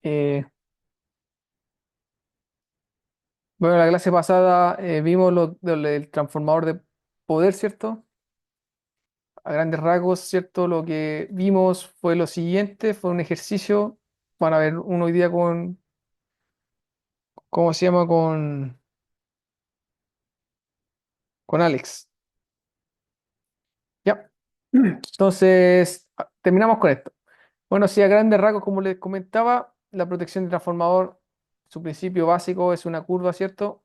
Eh, bueno, la clase pasada vimos lo del transformador de poder, ¿cierto? A grandes rasgos, ¿cierto? Lo que vimos fue lo siguiente, fue un ejercicio. Van a ver uno hoy día con, ¿cómo se llama? Con Alex. Ya. Entonces, terminamos con esto. Bueno, sí, a grandes rasgos, como les comentaba, la protección del transformador, su principio básico es una curva, ¿cierto?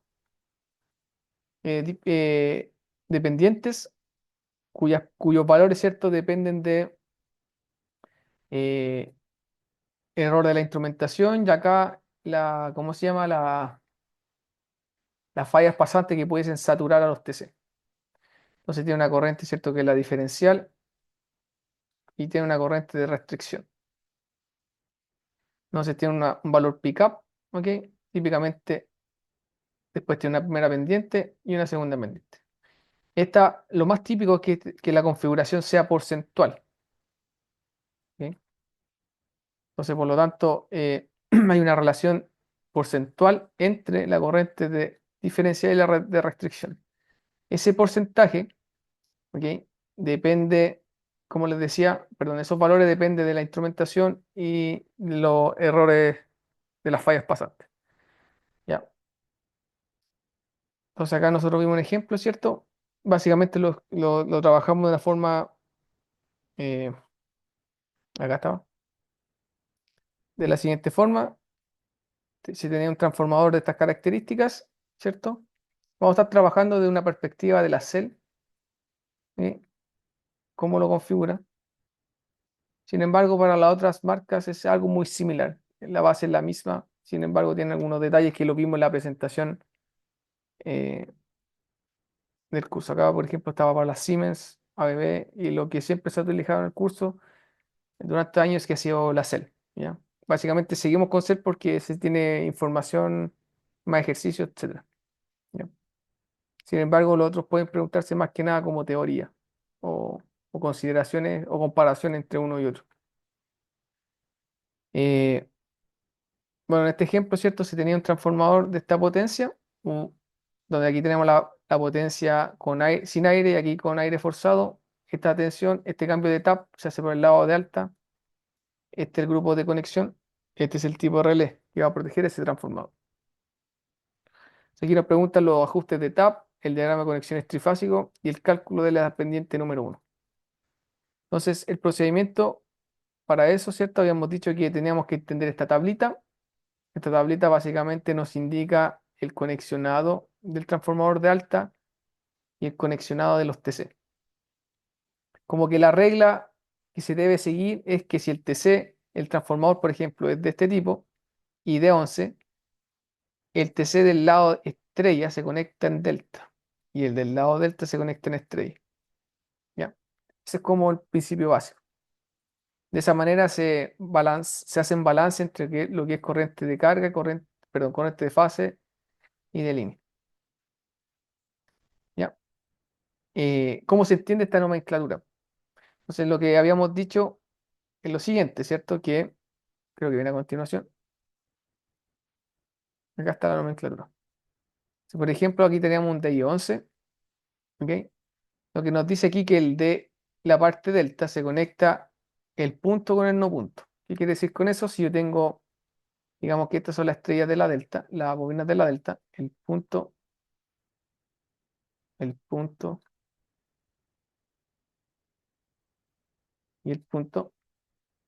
Dependientes, cuyos valores, ¿cierto? Dependen de eh, error de la instrumentación y acá ¿cómo se llama? Las fallas pasantes que pudiesen saturar a los TC. Entonces tiene una corriente, ¿cierto? Que es la diferencial y tiene una corriente de restricción. Entonces tiene un valor pickup, ¿ok? Típicamente después tiene una primera pendiente y una segunda pendiente. Lo más típico es que la configuración sea porcentual, ¿ok? Entonces, por lo tanto, hay una relación porcentual entre la corriente de diferencial y la red de restricción. Ese porcentaje, ¿ok? Depende, como les decía, perdón, esos valores dependen de la instrumentación y los errores de las fallas pasantes. ¿Ya? Entonces acá nosotros vimos un ejemplo, ¿cierto? Básicamente lo trabajamos de una forma, eh, acá estaba, de la siguiente forma. Si tenía un transformador de estas características, ¿cierto? Vamos a estar trabajando de una perspectiva de la cell, ¿sí? Cómo lo configura. Sin embargo, para las otras marcas es algo muy similar. La base es la misma, sin embargo, tiene algunos detalles que lo vimos en la presentación eh, del curso. Acá, por ejemplo, estaba para la Siemens, ABB, y lo que siempre se ha utilizado en el curso durante años que ha sido la cell, ¿ya? Básicamente seguimos con cell porque se tiene información, más ejercicio, etcétera, ¿ya? Sin embargo, los otros pueden preguntarse más que nada como teoría o, o consideraciones o comparación entre uno y otro. Eh, bueno, en este ejemplo, ¿cierto? Si tenía un transformador de esta potencia, donde aquí tenemos la potencia sin aire y aquí con aire forzado, esta tensión, este cambio de tap se hace por el lado de alta, este es el grupo de conexión, este es el tipo de relé que va a proteger ese transformador. Aquí nos preguntan los ajustes de tap, el diagrama de conexiones trifásico y el cálculo de la pendiente número uno. Entonces, el procedimiento para eso, ¿cierto? Habíamos dicho que teníamos que entender esta tablita. Esta tablita básicamente nos indica el conexionado del transformador de alta y el conexionado de los TC. Como que la regla que se debe seguir es que si el TC, el transformador, por ejemplo, es de este tipo y de 11, el TC del lado estrella se conecta en delta y el del lado delta se conecta en estrella. ¿Ya? Ese es como el principio básico. De esa manera se hacen balance entre lo que es corriente de carga, perdón, corriente de fase y de línea. ¿Ya? ¿Cómo se entiende esta nomenclatura? Entonces, lo que habíamos dicho es lo siguiente, ¿cierto? Que creo que viene a continuación. Acá está la nomenclatura. Si, por ejemplo, aquí tenemos un DI11, ¿ok? Lo que nos dice aquí que el de la parte delta se conecta el punto con el no punto. ¿Qué quiere decir con eso? Si yo tengo, digamos que estas son las estrellas de la delta, las bobinas de la delta, el punto y el punto,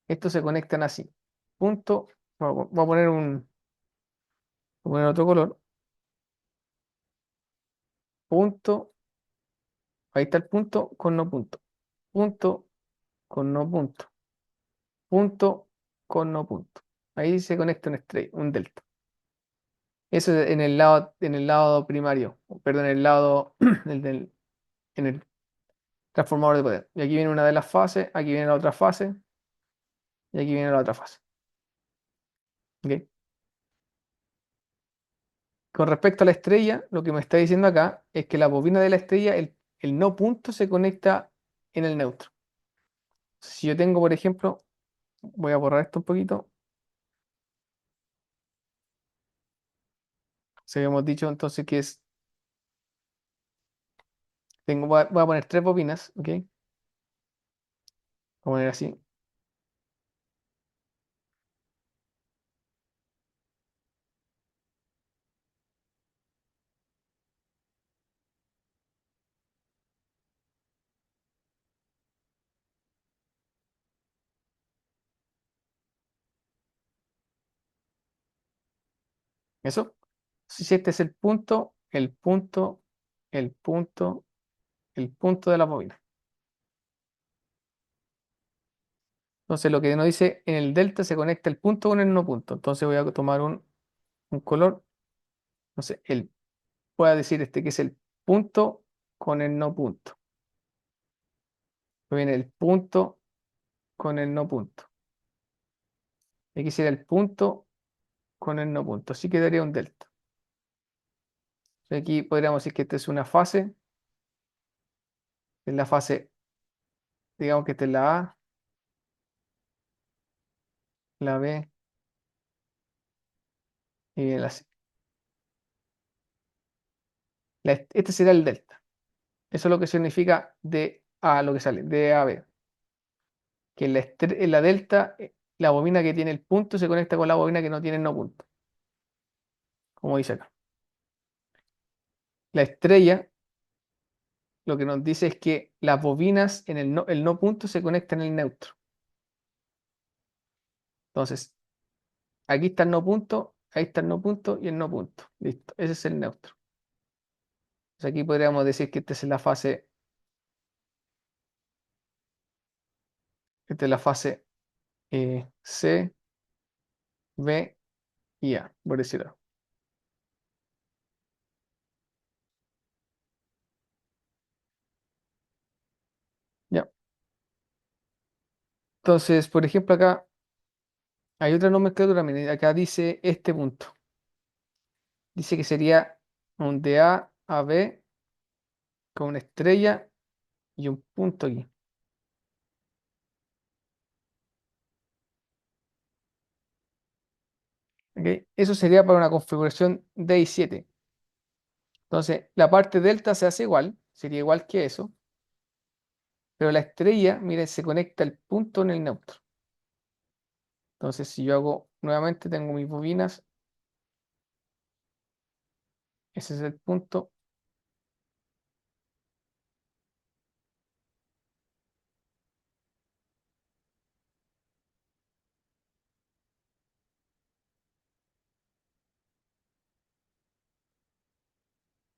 estos se conectan así. Punto, voy a poner otro color, punto, ahí está el punto con no punto, punto con no punto, punto con no punto. Ahí se conecta una estrella, un delta. Eso es en el lado primario, perdón, en el lado en el transformador de poder. Y aquí viene una de las fases, aquí viene la otra fase y aquí viene la otra fase. ¿Ok? Con respecto a la estrella, lo que me está diciendo acá es que la bobina de la estrella, el no punto se conecta en el neutro. Si yo tengo, por ejemplo, voy a borrar esto un poquito. Si habíamos dicho entonces que es, voy a poner tres bobinas, ¿ok? Voy a poner así. Eso. Si este es el punto, el punto, el punto, el punto de la bobina. Entonces lo que nos dice en el delta se conecta el punto con el no punto. Entonces voy a tomar un color. No sé, voy a decir este que es el punto con el no punto. Luego viene el punto con el no punto. Y aquí sería el punto con el no punto. Así quedaría un delta. Aquí podríamos decir que esta es una fase. Es la fase, digamos que esta es la A, la B y la C. Este será el delta. Eso es lo que significa de A, lo que sale, de A a B. Que en la delta, la bobina que tiene el punto se conecta con la bobina que no tiene el no punto. Como dice acá. La estrella lo que nos dice es que las bobinas en el no punto se conectan en el neutro. Entonces, aquí está el no punto, ahí está el no punto y el no punto. Listo, ese es el neutro. Entonces aquí podríamos decir que esta es la fase C, B y A, por decirlo. Ya. Entonces, por ejemplo, acá hay otra nomenclatura. Miren, acá dice este punto. Dice que sería un de A a B con una estrella y un punto aquí. ¿Ok? Eso sería para una configuración D y 7. Entonces, la parte delta se hace igual, sería igual que eso, pero la estrella, miren, se conecta el punto en el neutro. Entonces, si yo hago nuevamente, tengo mis bobinas, ese es el punto,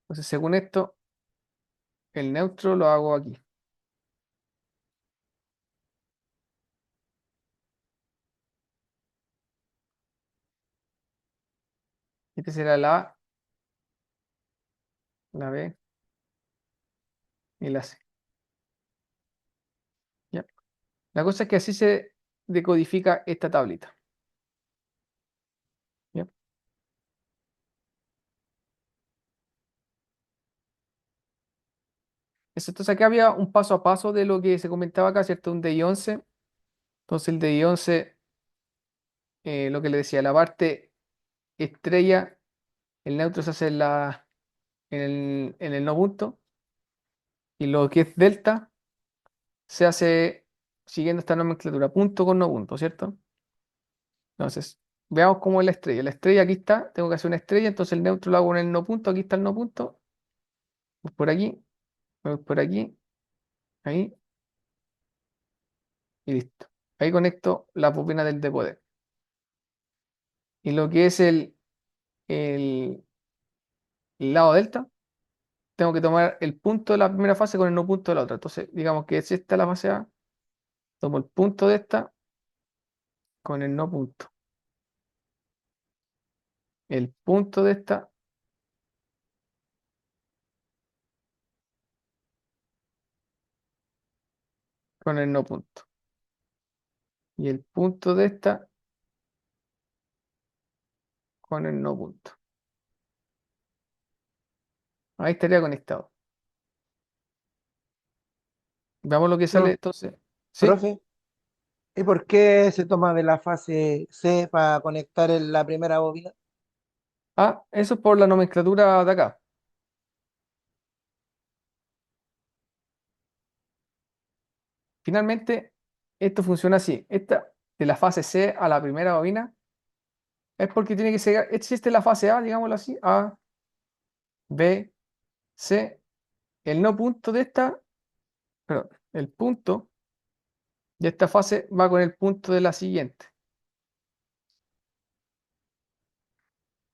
entonces según esto, el neutro lo hago aquí. Este será la A, la B y la C. ¿Ya? La cosa es que así se decodifica esta tablita. ¿Ya? Entonces aquí había un paso a paso de lo que se comentaba acá, ¿cierto? Un DI 11. Entonces el DI 11, lo que le decía, la parte estrella, el neutro se hace en el no punto, y lo que es delta se hace siguiendo esta nomenclatura, punto con no punto, ¿cierto? Entonces, veamos cómo es la estrella. La estrella aquí está, tengo que hacer una estrella, entonces el neutro lo hago en el no punto, aquí está el no punto, voy por aquí, voy por aquí, ahí, y listo. Ahí conecto la bobina del de poder. Y lo que es el lado delta, tengo que tomar el punto de la primera fase con el no punto de la otra. Entonces, digamos que si esta es la fase A, tomo el punto de esta con el no punto. El punto de esta con el no punto. Y el punto de esta con el no punto. Ahí estaría conectado. Veamos lo que sale No, entonces. ¿Sí? profe, ¿y por qué se toma de la fase C para conectar la primera bobina? Ah, eso es por la nomenclatura de acá. Finalmente, esto funciona así. Esta de la fase C a la primera bobina es porque tiene que ser, existe la fase A, digámoslo así, A, B, C. El no punto de esta, perdón, el punto de esta fase va con el punto de la siguiente.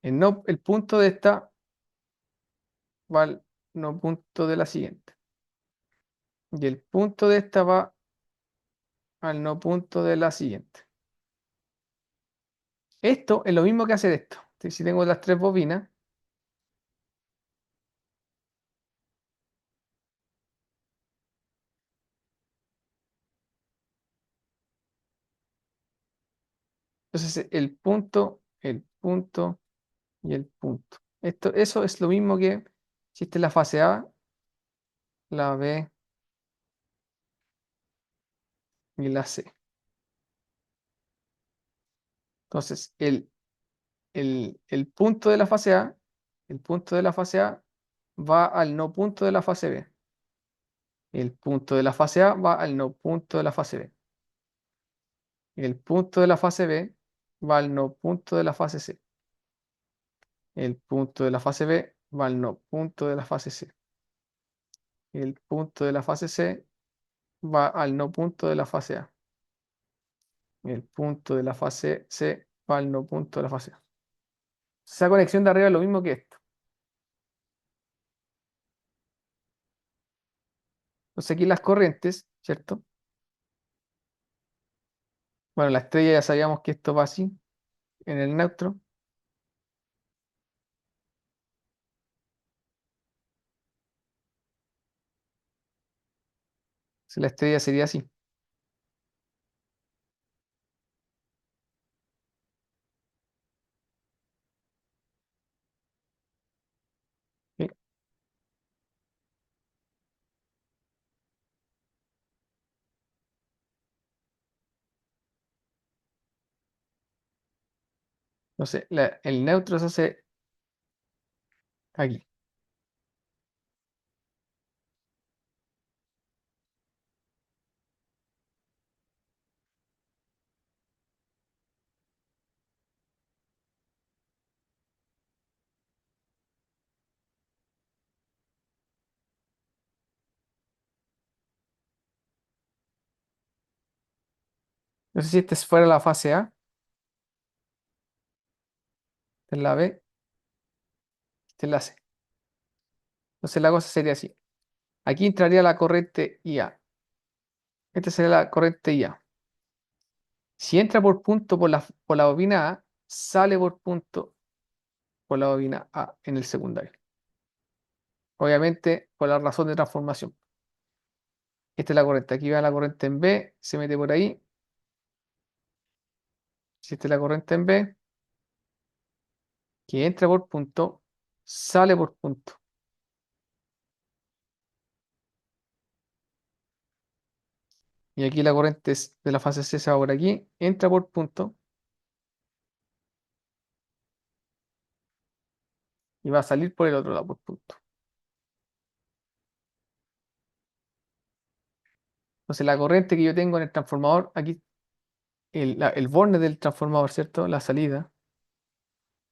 El punto de esta va al no punto de la siguiente. Y el punto de esta va al no punto de la siguiente. Esto es lo mismo que hacer esto. Si tengo las tres bobinas, entonces el punto y el punto. Eso es lo mismo que existe la fase A, la B y la C. Entonces, el punto de la fase A, el punto de la fase A va al no punto de la fase B. El punto de la fase A va al no punto de la fase B. El punto de la fase B va al no punto de la fase C. El punto de la fase B va al no punto de la fase C. El punto de la fase C va al no punto de la fase A. El punto de la fase C va al no punto de la fase A. Esa conexión de arriba es lo mismo que esto. Entonces aquí las corrientes, ¿cierto? Bueno, la estrella ya sabíamos que esto va así, en el neutro. Si la estrella sería así. ¿Sí? Entonces, el neutro se hace aquí. Entonces, si este fuera la fase A, esta es la B, esta es la C. Entonces la cosa sería así. Aquí entraría la corriente IA. Esta sería la corriente IA. Si entra por punto por la bobina A, sale por punto por la bobina A en el secundario. Obviamente, por la razón de transformación. Esta es la corriente. Aquí va la corriente en B, se mete por ahí. Si esta es la corriente en B, que entra por punto, sale por punto. Y aquí la corriente de la fase C se va por aquí, entra por punto y va a salir por el otro lado por punto. Entonces la corriente que yo tengo en el transformador, aquí el borne del transformador, ¿cierto? La salida,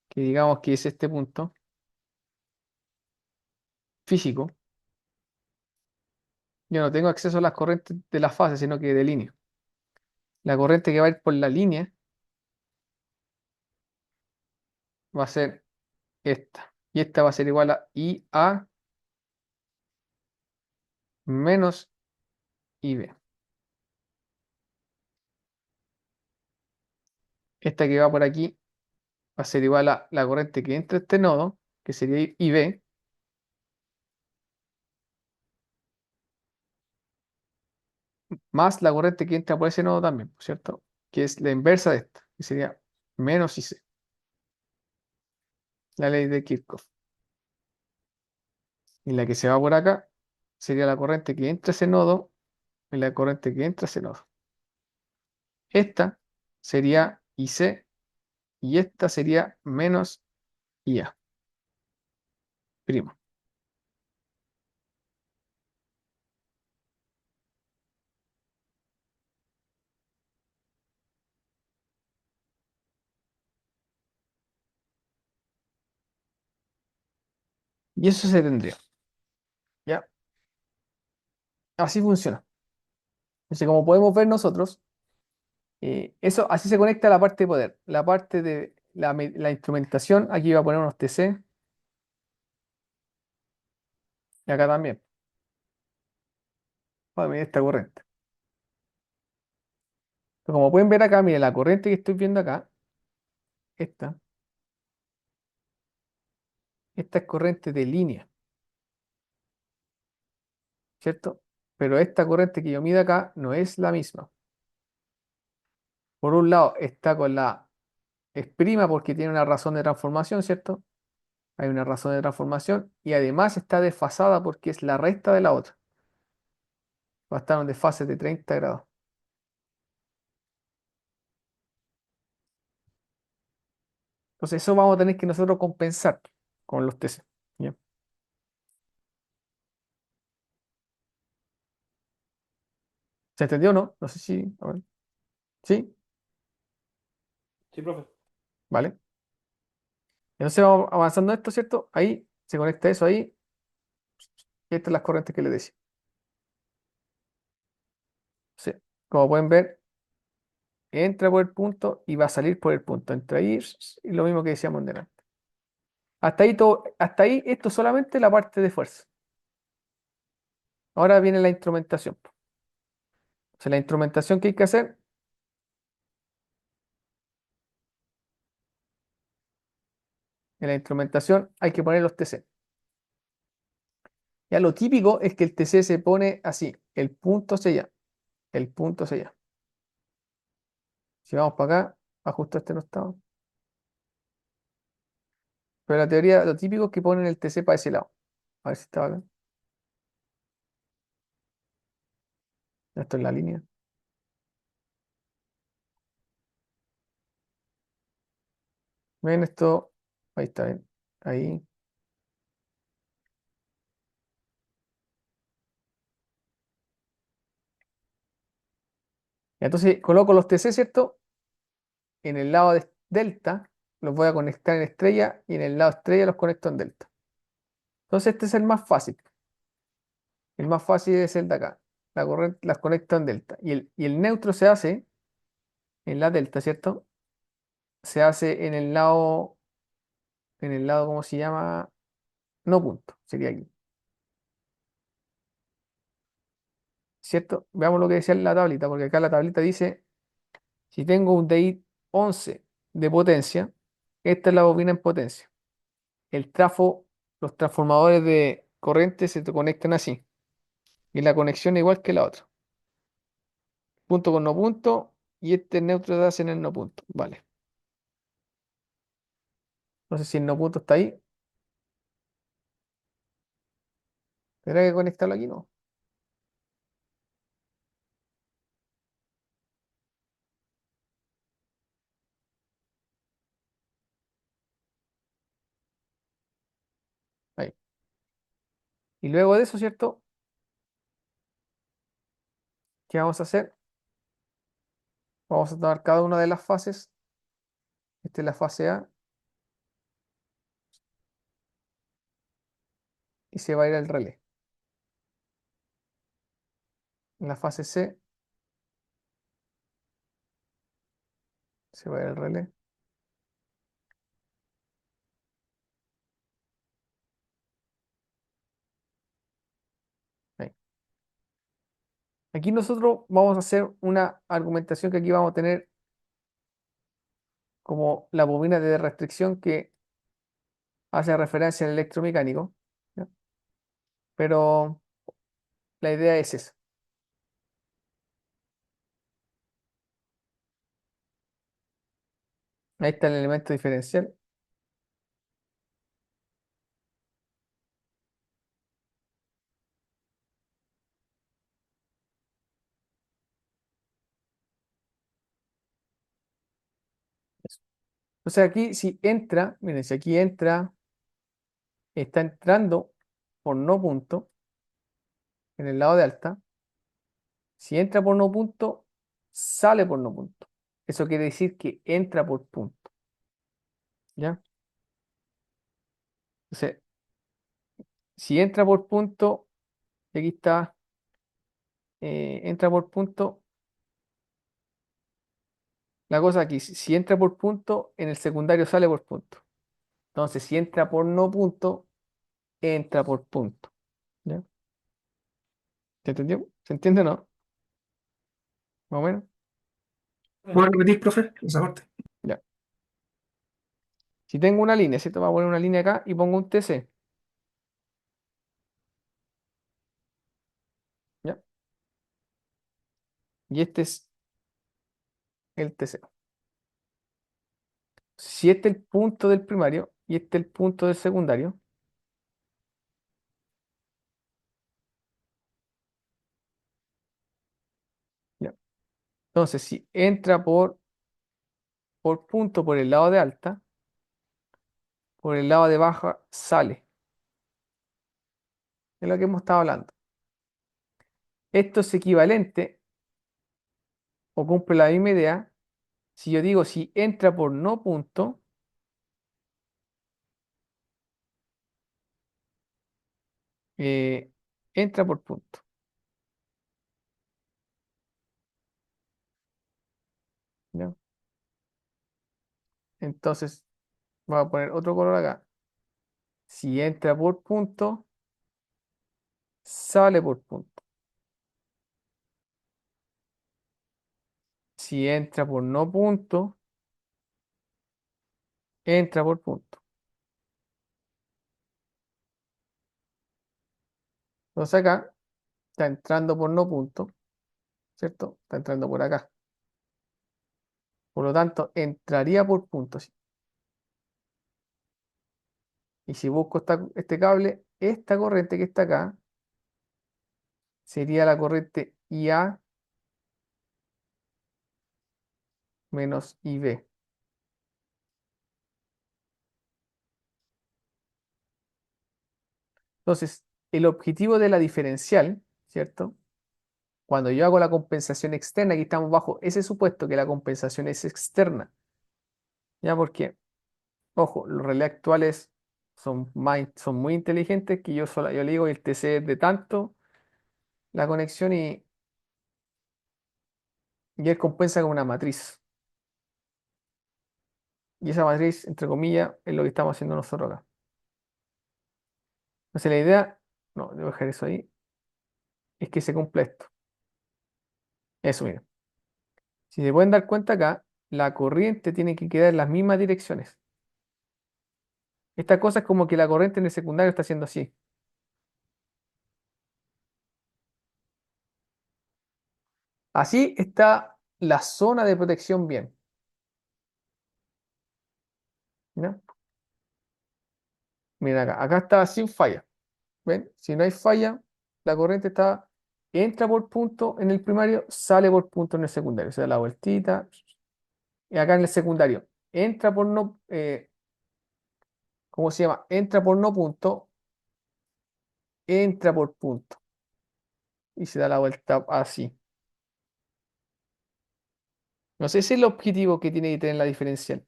que digamos que es este punto físico. Yo no tengo acceso a las corrientes de la fase, sino que de línea. La corriente que va a ir por la línea va a ser esta. Y esta va a ser igual a IA menos IB. Esta que va por aquí va a ser igual a la corriente que entra a este nodo, que sería IB, más la corriente que entra por ese nodo también, ¿cierto? Que es la inversa de esta, que sería menos IC, la ley de Kirchhoff. Y la que se va por acá sería la corriente que entra a ese nodo y la corriente que entra a ese nodo. Esta sería IC y esta sería menos y ya, primo. Y eso se tendría. Ya, así funciona. Entonces, como podemos ver nosotros, eso así se conecta a la parte de poder. La parte de la instrumentación, aquí va a poner unos TC y acá también, para medir esta corriente. Entonces, como pueden ver acá, miren, la corriente que estoy viendo acá, esta, esta es corriente de línea, ¿cierto? Pero esta corriente que yo mido acá no es la misma. Por un lado está con la, es prima porque tiene una razón de transformación, ¿cierto? Hay una razón de transformación y además está desfasada porque es la recta de la otra. Va a estar en desfase de 30 grados. Entonces eso vamos a tener que nosotros compensar con los TC. ¿Ya? ¿Se entendió o no? No sé si... a ver. ¿Sí? Sí, profe. Vale. Entonces vamos avanzando esto, ¿cierto? Ahí se conecta eso ahí. Y estas son las corrientes que le decía. Sí. Como pueden ver, entra por el punto y va a salir por el punto. Entra ahí y lo mismo que decíamos delante. Hasta ahí todo, hasta ahí esto es solamente la parte de fuerza. Ahora viene la instrumentación. O sea, la instrumentación que hay que hacer, en la instrumentación hay que poner los TC. Ya lo típico es que el TC se pone así, el punto sella, el punto sella. Si vamos para acá, ajusto este no estaba. Pero la teoría, lo típico es que ponen el TC para ese lado. A ver si estaba acá. Esto es la línea. Ven esto, ahí está bien. Ahí. Entonces coloco los TC, ¿cierto? En el lado de delta, los voy a conectar en estrella y en el lado estrella los conecto en delta. Entonces este es el más fácil. El más fácil es el de acá. La corriente las conecto en delta. Y el neutro se hace en la delta, ¿cierto? Se hace en el lado, ¿cómo se llama? No punto, sería aquí, ¿cierto? Veamos lo que decía en la tablita, porque acá la tablita dice, si tengo un DI 11 de potencia, esta es la bobina en potencia. El trafo, los transformadores de corriente se te conectan así, y la conexión es igual que la otra. Punto con no punto, y este neutro se hace en el no punto, vale. No sé si el no punto está ahí, tendrá que conectarlo aquí, ¿no? Ahí. Y luego de eso, ¿cierto? ¿Qué vamos a hacer? Vamos a tomar cada una de las fases. Esta es la fase A y se va a ir al relé. En la fase C se va a ir al relé. Ahí. Aquí nosotros vamos a hacer una argumentación que aquí vamos a tener como la bobina de restricción que hace referencia al electromecánico, ¿ya? Pero la idea es esa. Ahí está el elemento diferencial. Eso. Entonces aquí si entra, miren, si aquí entra, está entrando por no punto en el lado de alta. Si entra por no punto, sale por no punto. Eso quiere decir que entra por punto. ¿Ya? Entonces, si entra por punto, y aquí está, entra por punto, la cosa aquí, si entra por punto, en el secundario sale por punto. Entonces, si entra por no punto, entra por punto. ¿Ya? ¿Se entendió? ¿Se entiende o no? Más o menos. ¿Puedo repetir, profe, esa parte? Ya. Si tengo una línea, ¿cierto? Voy a poner una línea acá y pongo un TC. ¿Ya? Y este es el TC. Si este es el punto del primario y este es el punto del secundario, ¿ya? Entonces, si entra por punto por el lado de alta, por el lado de baja sale. Es lo que hemos estado hablando. Esto es equivalente o cumple la misma idea si yo digo si entra por no punto, eh, entra por punto. ¿Ya? Entonces, voy a poner otro color acá. Si entra por punto, sale por punto. Si entra por no punto, entra por punto. Entonces acá está entrando por no punto, ¿cierto? Está entrando por acá. Por lo tanto, entraría por punto, sí. Y si busco este cable, esta corriente que está acá sería la corriente IA menos IB. Entonces, el objetivo de la diferencial, ¿cierto? Cuando yo hago la compensación externa, aquí estamos bajo ese supuesto que la compensación es externa. ¿Ya? Porque, ojo, los relés actuales son muy inteligentes que yo le digo el TC es de tanto la conexión y él compensa con una matriz. Y esa matriz, entre comillas, es lo que estamos haciendo nosotros acá. Entonces la idea, no, debo dejar eso ahí, es que se cumpla esto. Eso, mira. Si se pueden dar cuenta acá, la corriente tiene que quedar en las mismas direcciones. Esta cosa es como que la corriente en el secundario está haciendo así. Así está la zona de protección bien. ¿Ya? Miren acá, acá está sin falla. ¿Ven? Si no hay falla, la corriente entra por punto en el primario, sale por punto en el secundario. Se da la vueltita. Y acá en el secundario, entra por no, ¿cómo se llama? Entra por no punto, entra por punto. Y se da la vuelta así. No sé, ese es el objetivo que tiene que tener la diferencial.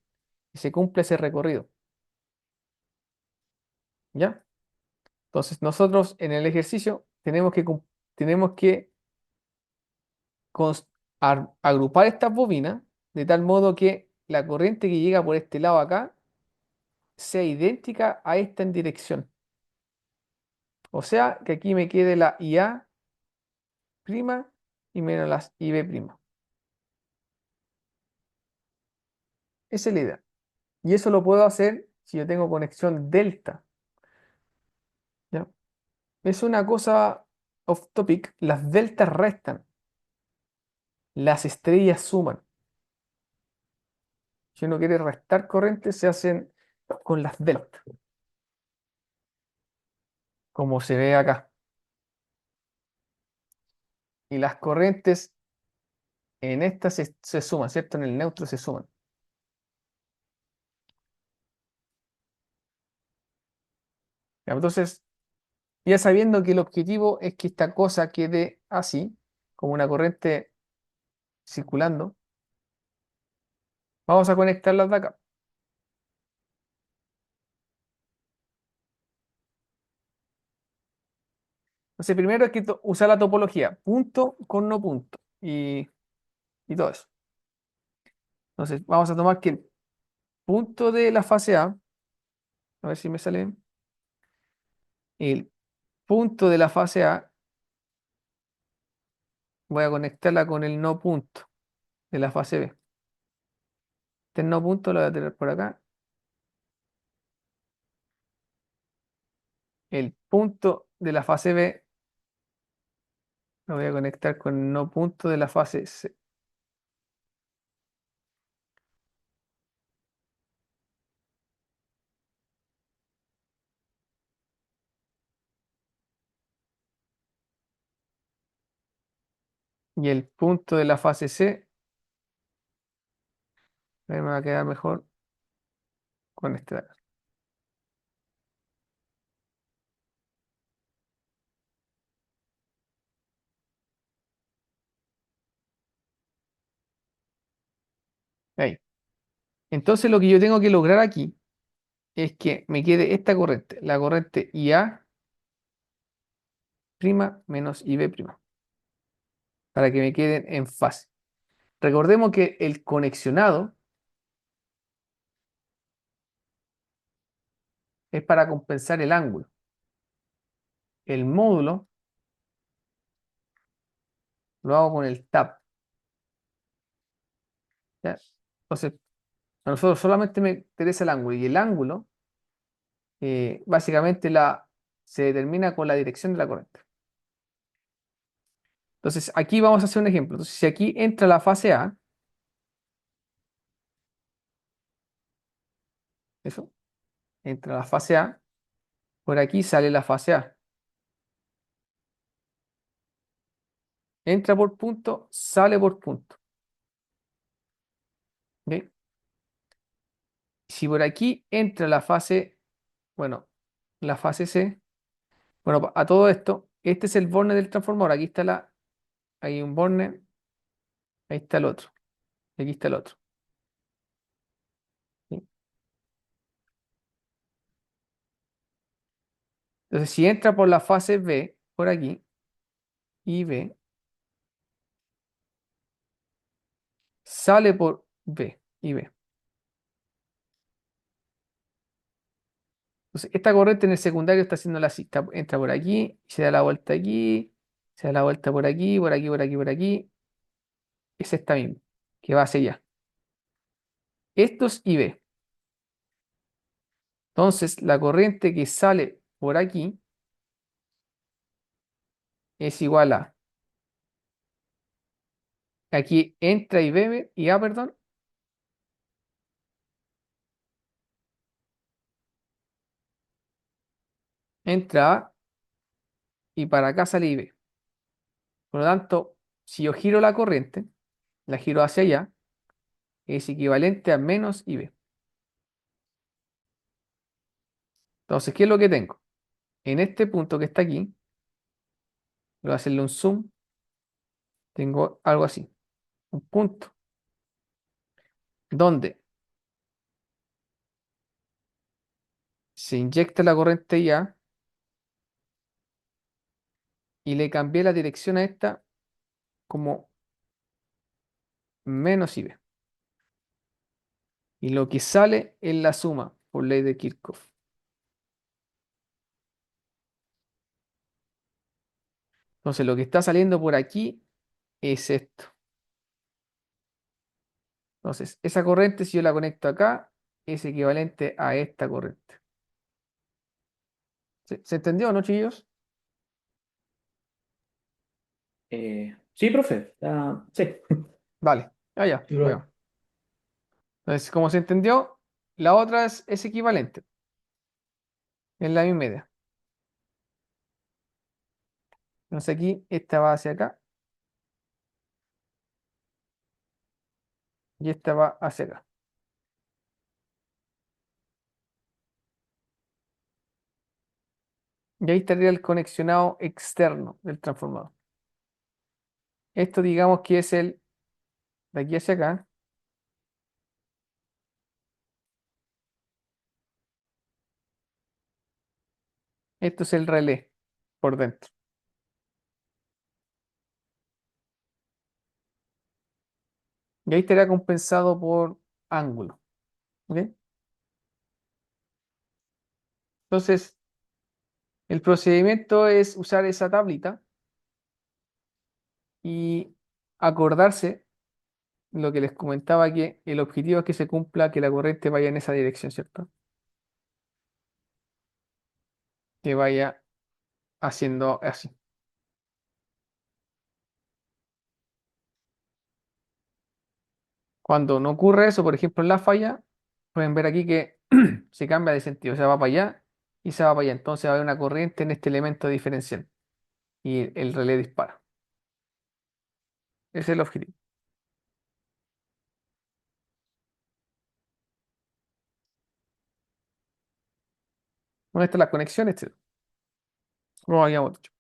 Que se cumpla ese recorrido. ¿Ya? Entonces, nosotros en el ejercicio tenemos que agrupar estas bobinas de tal modo que la corriente que llega por este lado acá sea idéntica a esta en dirección. O sea, que aquí me quede la IA' y menos las IB'. Esa es la idea. Y eso lo puedo hacer si yo tengo conexión delta. ¿Ya? Es una cosa off topic. Las deltas restan, las estrellas suman. Si uno quiere restar corrientes, se hacen con las deltas, como se ve acá. Y las corrientes en esta se suman, ¿cierto? En el neutro se suman. Ya, entonces, ya sabiendo que el objetivo es que esta cosa quede así, como una corriente circulando, vamos a conectarlas de acá. Entonces, primero hay que usar la topología, punto con no punto, y todo eso. Entonces, vamos a tomar que el punto de la fase a ver si me sale bien, el punto de la fase A, voy a conectarla con el no punto de la fase B. Este no punto lo voy a tener por acá. El punto de la fase B lo voy a conectar con el no punto de la fase C. Y el punto de la fase C, a ver, me va a quedar mejor con este de acá. Ahí. Entonces lo que yo tengo que lograr aquí es que me quede esta corriente, la corriente IA' menos IB', para que me queden en fase. Recordemos que el conexionado es para compensar el ángulo. El módulo lo hago con el tap. ¿Ya? Entonces, a nosotros solamente me interesa el ángulo y el ángulo básicamente se determina con la dirección de la corriente. Entonces, aquí vamos a hacer un ejemplo. Entonces, si aquí entra la fase A, eso, entra la fase A, por aquí sale la fase A. Entra por punto, sale por punto. ¿Ok? Si por aquí entra la fase, bueno, la fase C, bueno, a todo esto, este es el borne del transformador. Aquí está hay un borne, ahí está el otro, y aquí está el otro. ¿Sí? Entonces, si entra por la fase B, por aquí, y B, sale por B y B. Entonces, esta corriente en el secundario está haciendo la cita. Entra por aquí, se da la vuelta aquí, se da la vuelta por aquí, por aquí, por aquí, por aquí. Es esta misma, que va hacia allá. Esto es IB. Entonces, la corriente que sale por aquí es igual a, aquí entra IB y A, perdón, entra A y para acá sale IB. Por lo tanto, si yo giro la corriente, la giro hacia allá, es equivalente a menos IB. Entonces, ¿qué es lo que tengo? En este punto que está aquí, voy a hacerle un zoom, tengo algo así, un punto, donde se inyecta la corriente IA y le cambié la dirección a esta como menos IB. Y lo que sale es la suma por ley de Kirchhoff. Entonces, lo que está saliendo por aquí es esto. Entonces, esa corriente, si yo la conecto acá, es equivalente a esta corriente. ¿Se entendió, no, chiquillos? Sí, profe. Sí. Vale, ya, Sí, profe. bueno. Entonces, como se entendió, la otra es equivalente, es la misma idea. Entonces aquí, esta va hacia acá y esta va hacia acá. Y ahí estaría el conexionado externo del transformador. Esto digamos que es el de aquí hacia acá. Esto es el relé por dentro. Y ahí estaría compensado por ángulo. ¿Ok? Entonces, el procedimiento es usar esa tablita y acordarse lo que les comentaba, que el objetivo es que se cumpla, que la corriente vaya en esa dirección, ¿cierto? Que vaya haciendo así. Cuando no ocurre eso, por ejemplo, en la falla, pueden ver aquí que se cambia de sentido, o sea, va para allá y se va para allá. Entonces va a haber una corriente en este elemento diferencial y el relé dispara. Ese es el objetivo. Bueno, esta es la conexión, como habíamos dicho.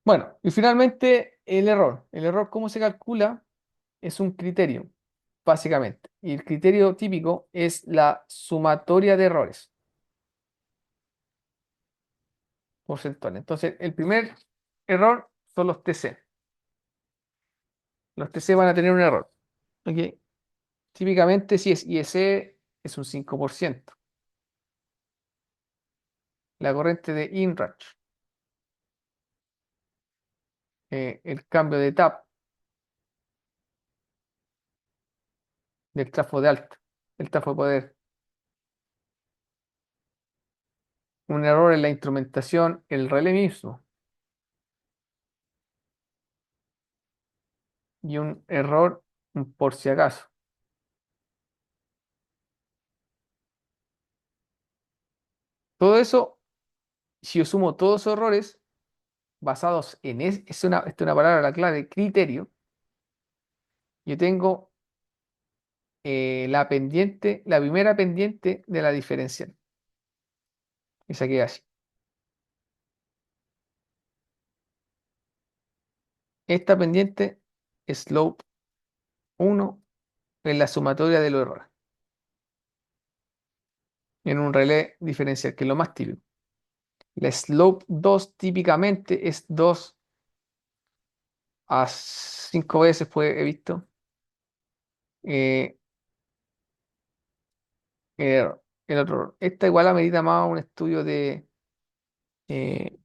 Bueno, y finalmente el error. El error, ¿cómo se calcula? Es un criterio, básicamente. Y el criterio típico es la sumatoria de errores porcentuales. Entonces, el primer error son los TC. Los TC van a tener un error. ¿Ok? Típicamente, si es IEC, es un 5%. La corriente de Inrush, el cambio de tap del trafo de alta, el trafo de poder, un error en la instrumentación, el relé mismo, y un error por si acaso. Todo eso, si yo sumo todos esos errores basados en, esta es una palabra la clave, criterio, yo tengo la pendiente, la primera pendiente de la diferencial. Y saqué así. Esta pendiente, slope 1, es la sumatoria de los errores en un relé diferencial, que es lo más típico. La slope 2 típicamente es 2 a 5 veces, pues he visto. eh, eh, el otro. Esta igual amerita más un estudio de, eh,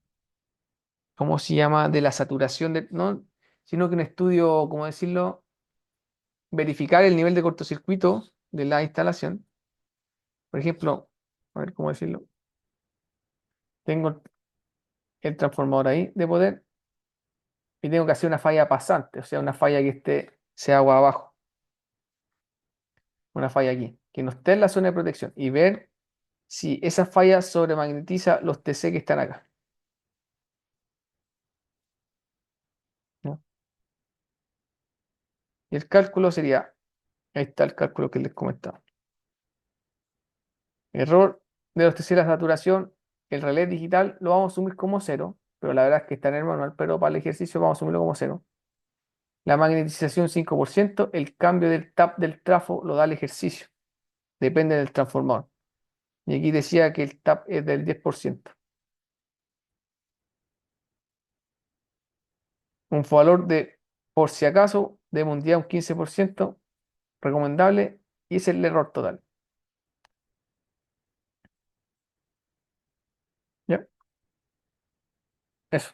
¿cómo se llama? De la saturación, no, sino que un estudio, ¿cómo decirlo? Verificar el nivel de cortocircuito de la instalación. Por ejemplo, a ver cómo decirlo. Tengo el transformador ahí de poder y tengo que hacer una falla pasante, o sea, una falla que sea agua abajo, una falla aquí, que no esté en la zona de protección y ver si esa falla sobremagnetiza los TC que están acá. ¿No? Y el cálculo sería, ahí está el cálculo que les comentaba. Error de los TC de la saturación, el relé digital lo vamos a asumir como cero, pero la verdad es que está en el manual, pero para el ejercicio vamos a asumirlo como cero. La magnetización 5%, el cambio del tap del trafo lo da el ejercicio, depende del transformador. Y aquí decía que el tap es del 10%. Un valor de, por si acaso, de mundial un 15% recomendable, y ese es el error total. ¿Ya? Eso.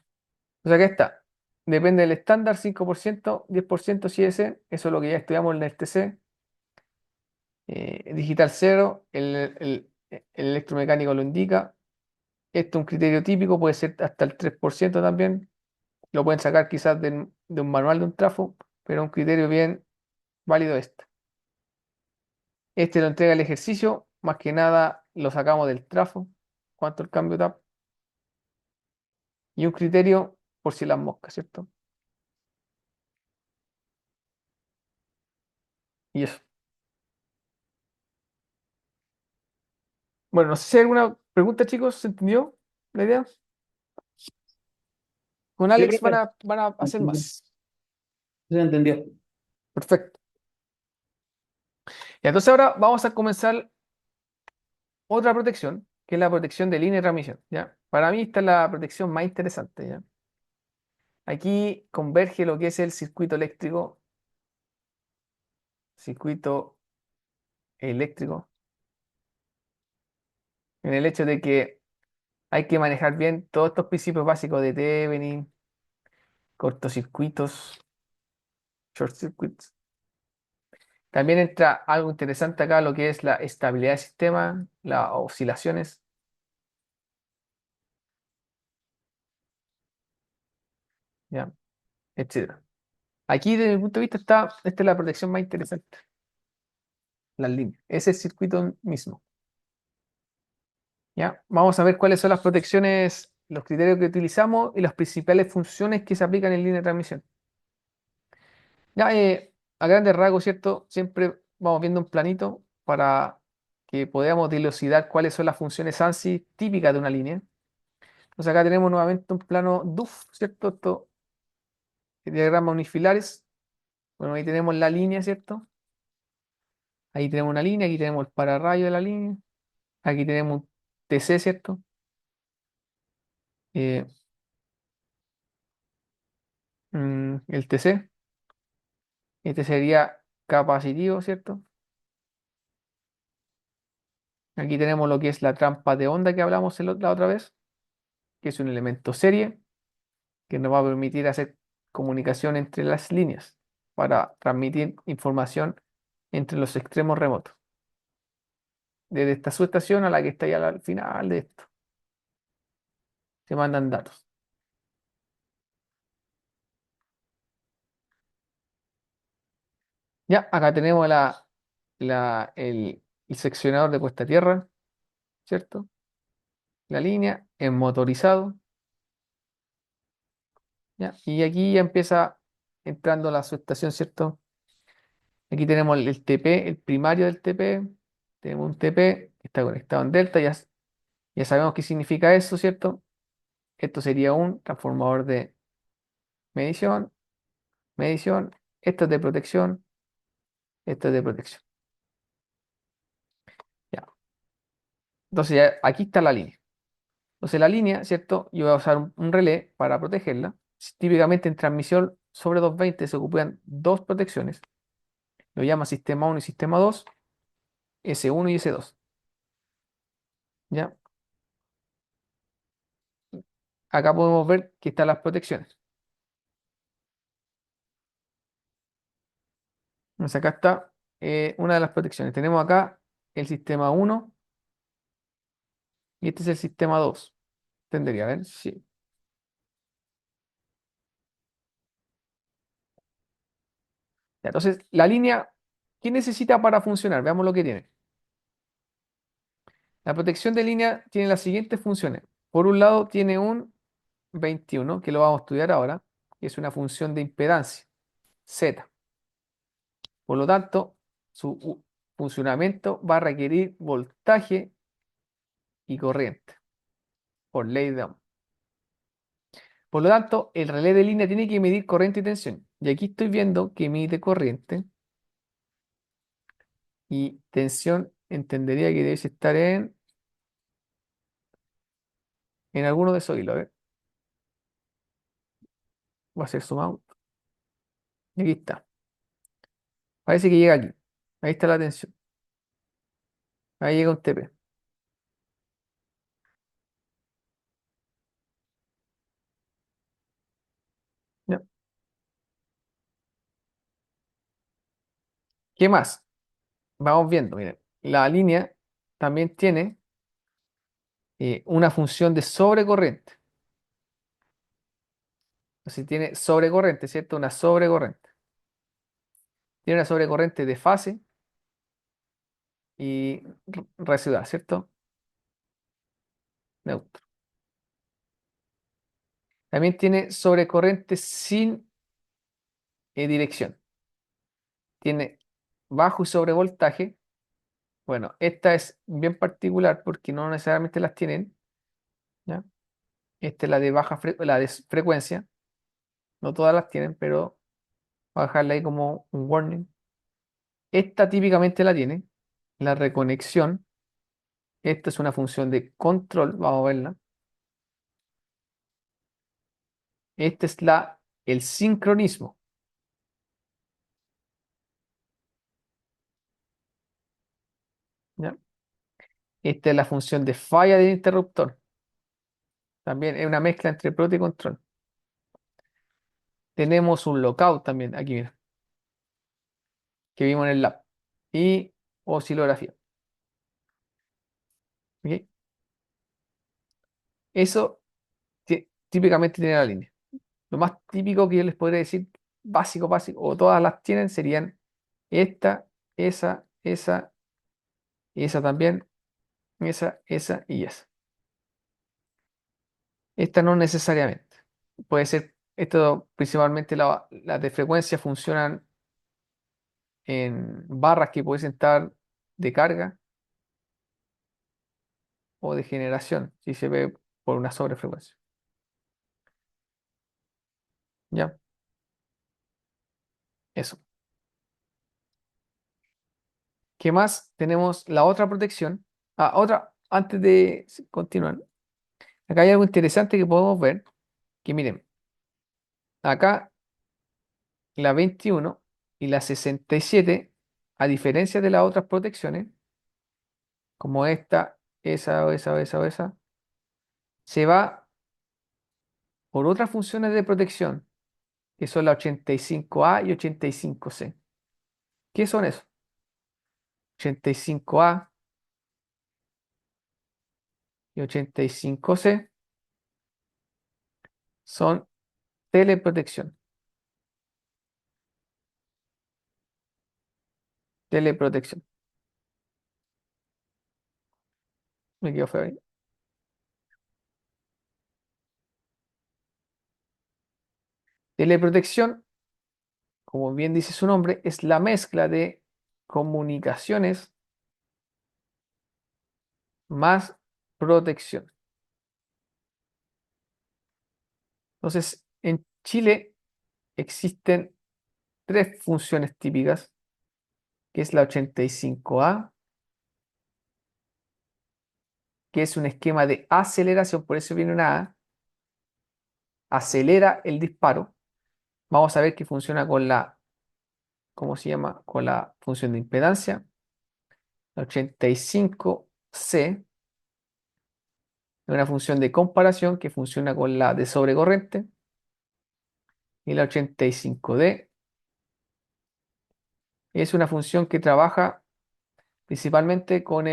O sea que está. Depende del estándar, 5%, 10% si ese, eso es lo que ya estudiamos en el TC. Digital cero, el electromecánico lo indica. Esto es un criterio típico, puede ser hasta el 3% también. Lo pueden sacar quizás de un manual de un trafo, pero un criterio bien válido este. Este lo entrega el ejercicio, más que nada lo sacamos del trafo, cuánto el cambio tap, y un criterio por si las moscas, ¿cierto? Y eso. Bueno, no sé si hay alguna pregunta, chicos. ¿Se entendió la idea? Con Sí, Alex van profe, a hacer entendió. más. Se entendió. Perfecto. Y entonces ahora vamos a comenzar otra protección, que es la protección de línea de transmisión, ¿ya? Para mí esta es la protección más interesante, ¿ya? Aquí converge lo que es el circuito eléctrico, circuito eléctrico, en el hecho de que hay que manejar bien todos estos principios básicos de Thevenin, cortocircuitos, short circuits. También entra algo interesante acá, lo que es la estabilidad del sistema, las oscilaciones, ¿ya? Etcétera. Aquí, desde mi punto de vista, esta es la protección más interesante, las líneas. Es el circuito mismo, ¿ya? Vamos a ver cuáles son las protecciones, los criterios que utilizamos y las principales funciones que se aplican en línea de transmisión. Ya, a grandes rasgos, ¿cierto? Siempre vamos viendo un planito para que podamos dilucidar cuáles son las funciones ANSI típicas de una línea. Entonces acá tenemos nuevamente un plano DUF, ¿cierto? Estos diagramas unifilares. Bueno, ahí tenemos la línea, ¿cierto? Ahí tenemos una línea, aquí tenemos el pararrayo de la línea, aquí tenemos un TC, ¿cierto? Eh, el TC, este sería capacitivo, ¿cierto? Aquí tenemos lo que es la trampa de onda que hablamos la otra vez, que es un elemento serie que nos va a permitir hacer comunicación entre las líneas para transmitir información entre los extremos remotos, desde esta subestación a la que está ya al final de esto. Se mandan datos. Ya, acá tenemos el seccionador de puesta a tierra, ¿cierto? La línea en motorizado, ¿ya? Y aquí ya empieza entrando la subestación, ¿cierto? Aquí tenemos el TP, el primario del TP. Tenemos un TP que está conectado en delta, ya sabemos qué significa eso, ¿cierto? Esto sería un transformador de medición, medición, esto es de protección, esto es de protección. Ya. Entonces aquí está la línea. Entonces la línea, ¿cierto? Yo voy a usar un relé para protegerla. Típicamente en transmisión sobre 220 se ocupan dos protecciones. Lo llama sistema 1 y sistema 2, S1 y S2. ¿Ya? Acá podemos ver que están las protecciones. Entonces acá está una de las protecciones. Tenemos acá el sistema 1 y este es el sistema 2. Tendría, a ver, sí. Ya, entonces, la línea, ¿qué necesita para funcionar? Veamos lo que tiene. La protección de línea tiene las siguientes funciones. Por un lado, tiene un 21, que lo vamos a estudiar ahora, que es una función de impedancia, Z. Por lo tanto, su funcionamiento va a requerir voltaje y corriente, por ley de Ohm. Por lo tanto, el relé de línea tiene que medir corriente y tensión. Y aquí estoy viendo que mide corriente y tensión entendería que debe estar en alguno de esos hilos. A ver, va a ser sumado. Y aquí está. Parece que llega aquí. Ahí está la tensión. Ahí llega un TP. ¿Ya? ¿Qué más? Vamos viendo. Miren, la línea también tiene una función de sobrecorriente. Si tiene sobrecorriente, ¿cierto? Una sobrecorriente. Tiene una sobrecorriente de fase y residual, ¿cierto? Neutro. También tiene sobrecorriente sin dirección. Tiene bajo y sobrevoltaje Bueno, esta es bien particular porque no necesariamente las tienen, ¿ya? Esta es la de la de frecuencia, no todas las tienen, pero voy a dejarla ahí como un warning. Esta típicamente la tiene, la reconexión. Esta es una función de control, vamos a verla. Esta es el sincronismo, ¿ya? Esta es la función de falla del interruptor. También es una mezcla entre proto y control. Tenemos un lockout también, aquí mira, que vimos en el lab. Y oscilografía. ¿Ok? Eso típicamente tiene la línea. Lo más típico que yo les podría decir, básico, básico, o todas las tienen, serían esta, esa, y esa también, esa y esa. Esta no necesariamente. Puede ser, esto principalmente las de frecuencia funcionan en barras que pueden estar de carga o de generación, si se ve por una sobrefrecuencia. ¿Ya? Eso. ¿Qué más? Tenemos la otra protección. Antes de continuar, acá hay algo interesante que podemos ver, que miren, acá la 21 y la 67, a diferencia de las otras protecciones, como esta, esa o esa o esa o esa, se va por otras funciones de protección, que son la 85A y 85C. ¿Qué son eso? 85A y 85C son teleprotección. Teleprotección. Me quedo feo ahí. Teleprotección, como bien dice su nombre, es la mezcla de comunicaciones más protección. Entonces, en Chile existen tres funciones típicas, que es la 85A, que es un esquema de aceleración, por eso viene una A, acelera el disparo. Vamos a ver que funciona con ¿cómo se llama? Con la función de impedancia. La 85C es una función de comparación que funciona con la de sobrecorriente. Y la 85D es una función que trabaja principalmente con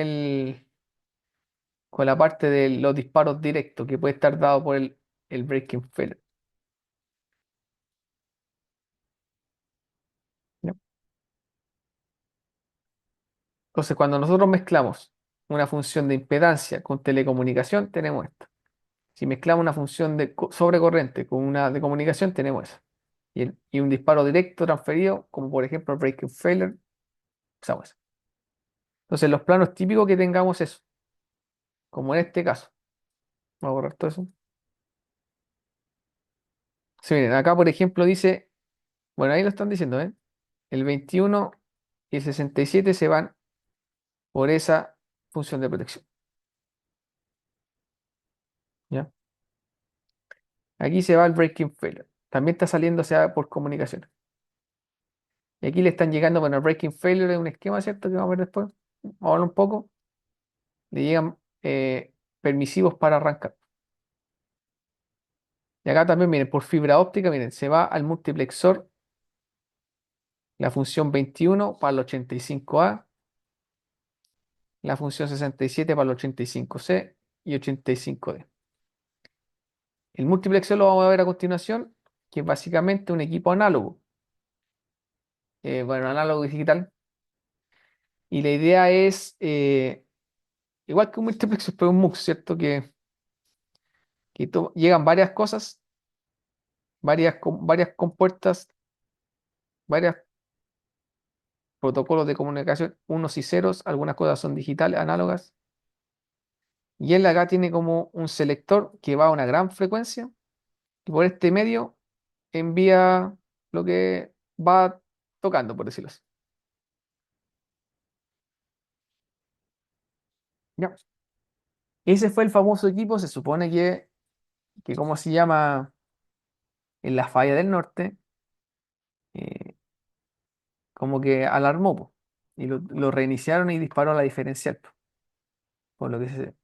la parte de los disparos directos, que puede estar dado por el breaking failure. ¿Ya? Entonces, cuando nosotros mezclamos una función de impedancia con telecomunicación, tenemos esto. Si mezclamos una función de sobrecorriente con una de comunicación, tenemos eso. Y un disparo directo transferido, como por ejemplo el breaking failure, usamos eso. Entonces, los planos típicos que tengamos eso, como en este caso. Vamos a borrar todo eso. Sí, miren, acá por ejemplo dice, bueno, ahí lo están diciendo, ¿eh? El 21 y el 67 se van por esa función de protección. ¿Ya? Aquí se va el breaking failure. También está saliendo, sea por comunicación. Y aquí le están llegando, bueno, el breaking failure es un esquema, ¿cierto? Que vamos a ver después. Vamos a hablar un poco. Le llegan permisivos para arrancar. Y acá también, miren, por fibra óptica, miren, se va al multiplexor la función 21 para el 85A, la función 67 para el 85C y 85D. El multiplexor lo vamos a ver a continuación, que es básicamente un equipo análogo. Bueno, análogo digital. Y la idea es, igual que un multiplexor, pero un MUX, ¿cierto? Que llegan varias cosas, varias compuertas, varias protocolos de comunicación, unos y ceros, algunas cosas son digitales, análogas. Y él acá tiene como un selector que va a una gran frecuencia y por este medio envía lo que va tocando, por decirlo así. Ya. Ese fue el famoso equipo, se supone que ¿cómo se llama? En la falla del norte, eh, como que alarmó, po, y lo reiniciaron y disparó a la diferencial, po, por lo que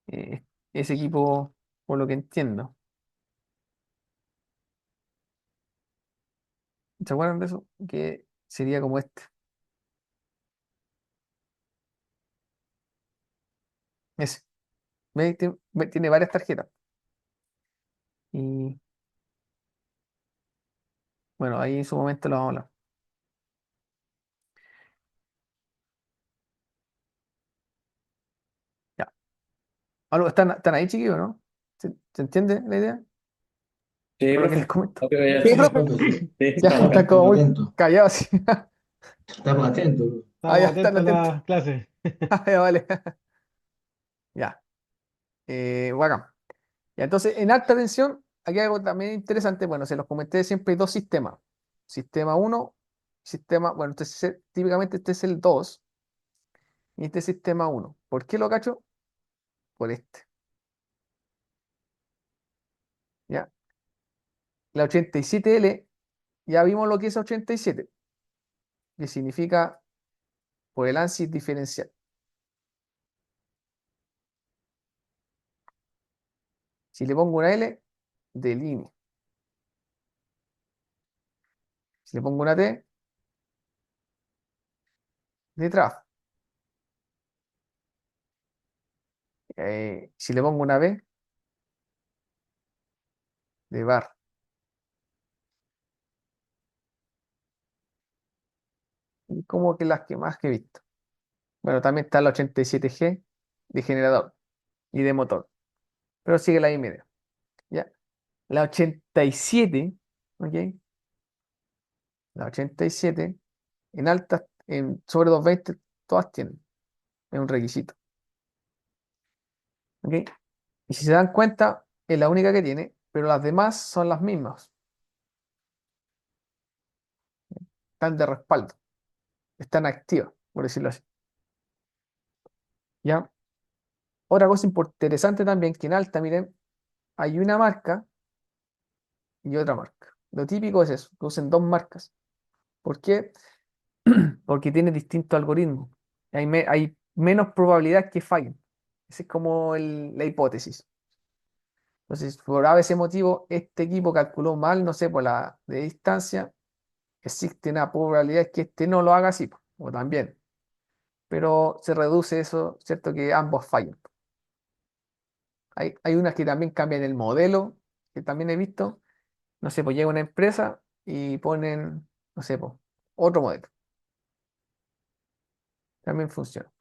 eh, ese equipo, por lo que entiendo. ¿Se acuerdan de eso? Que sería como este. Ese. ¿Ve? Tiene varias tarjetas. Y bueno, ahí en su momento lo vamos a hablar. Ya. ¿Están ahí, chiquillos, no? ¿Se entiende la idea? Sí, Por lo que les profe. comento. Ok, ya. Sí, Sí, profe. profe, sí. Sí, Ya estamos están acá. como Estamos muy atentos. callados, sí. Estamos atentos, profe. Ah, ya Estamos están atentos a atentos. la clase. Ah, ya vale. Ya. Bacán. Ya, entonces, en alta tensión, aquí hay algo también interesante. Bueno, se los comenté, siempre hay dos sistemas. Sistema uno, bueno, típicamente este es el 2 y este es sistema uno. ¿Por qué lo cacho? Por este. ¿Ya? La 87L, ya vimos lo que es 87, que significa por el ANSYS diferencial. Si le pongo una L, de línea. Si le pongo una T, de trafo. Si le pongo una B, de bar. Y como que las que más que he visto. Bueno, también está la 87G de generador y de motor, pero sigue la I media. ¿Ya? La 87, ¿ok? La 87 en altas, sobre 220, todas tienen, es un requisito. ¿Ok? Y si se dan cuenta, es la única que tiene, pero las demás son las mismas, están de respaldo, están activas, por decirlo así. ¿Ya? Otra cosa interesante también, que en alta, miren, hay una marca y otra marca. Lo típico es eso, que usen dos marcas. ¿Por qué? Porque tiene distintos algoritmos. Hay menos probabilidad que fallen. Esa es como la hipótesis. Entonces, por ese motivo, este equipo calculó mal, no sé, por la de distancia, existe una probabilidad que este no lo haga así, po, o también. Pero se reduce eso, ¿cierto? Que ambos fallen. Hay unas que también cambian el modelo, que también he visto. No sé, pues llega una empresa y ponen, no sé, pues, otro modelo. También funciona.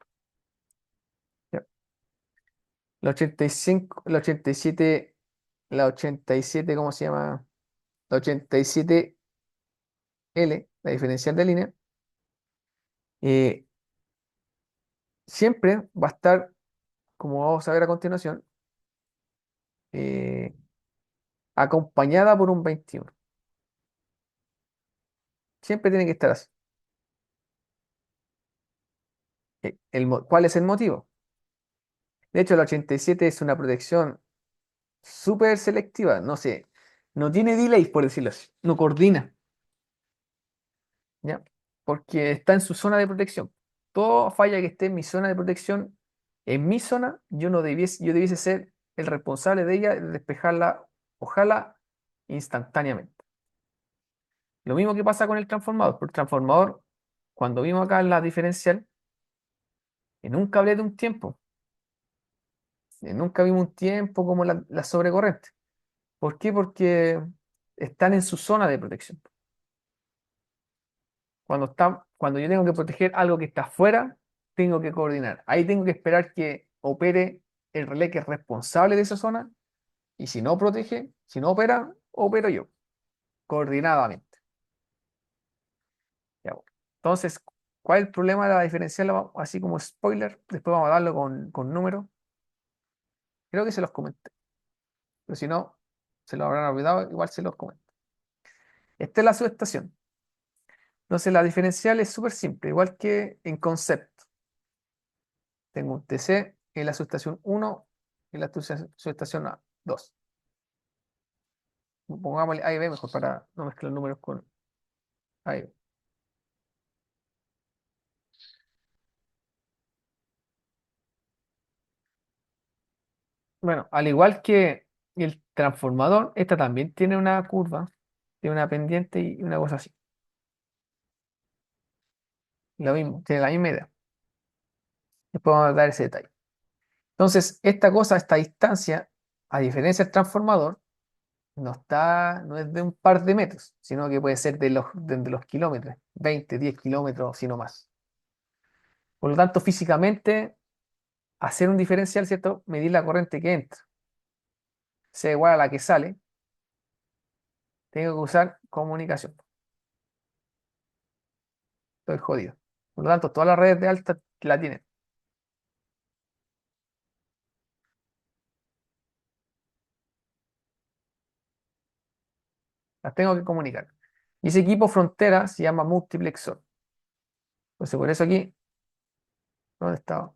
¿Ya? La 85, la 87, ¿cómo se llama? La 87L, la diferencial de línea, eh, siempre va a estar, como vamos a ver a continuación, eh, acompañada por un 21. Siempre tiene que estar así. ¿Cuál es el motivo? De hecho, la 87 es una protección súper selectiva, no sé, no tiene delay, por decirlo así, no coordina. ¿Ya? Porque está en su zona de protección. Toda falla que esté en mi zona de protección, en mi zona, yo debiese ser el responsable de ella, de despejarla, ojalá instantáneamente. Lo mismo que pasa con el transformador. Por el transformador, cuando vimos acá la diferencial, nunca hablé de un tiempo, nunca vimos un tiempo como la sobrecorriente. ¿Por qué? Porque están en su zona de protección. Cuando yo tengo que proteger algo que está afuera, tengo que coordinar. Ahí tengo que esperar que opere el relé que es responsable de esa zona. Y si no protege, si no opera, opero yo, coordinadamente. Ya, bueno. Entonces, ¿cuál es el problema de la diferencial? Así como spoiler, después vamos a darlo con números. Creo que se los comenté, pero si no, se lo habrán olvidado, igual se los comento. Esta es la subestación. Entonces, la diferencial es súper simple, igual que en concepto. Tengo un TC en la subestación 1 y la subestación 2. Pongámosle A y B mejor para no mezclar números con A y B. Bueno, al igual que el transformador, esta también tiene una curva, tiene una pendiente y una cosa así. Lo mismo, tiene la misma idea. Después vamos a dar ese detalle. Entonces, esta cosa, esta distancia, a diferencia del transformador, no es de un par de metros, sino que puede ser de los kilómetros, 20, 10 kilómetros, sino más. Por lo tanto, físicamente, hacer un diferencial, ¿cierto? Medir la corriente que entra, sea igual a la que sale, tengo que usar comunicación. Estoy jodido. Por lo tanto, todas las redes de alta la tienen. Las tengo que comunicar. Y ese equipo frontera se llama multiplexor. Entonces, por eso aquí, ¿dónde estaba?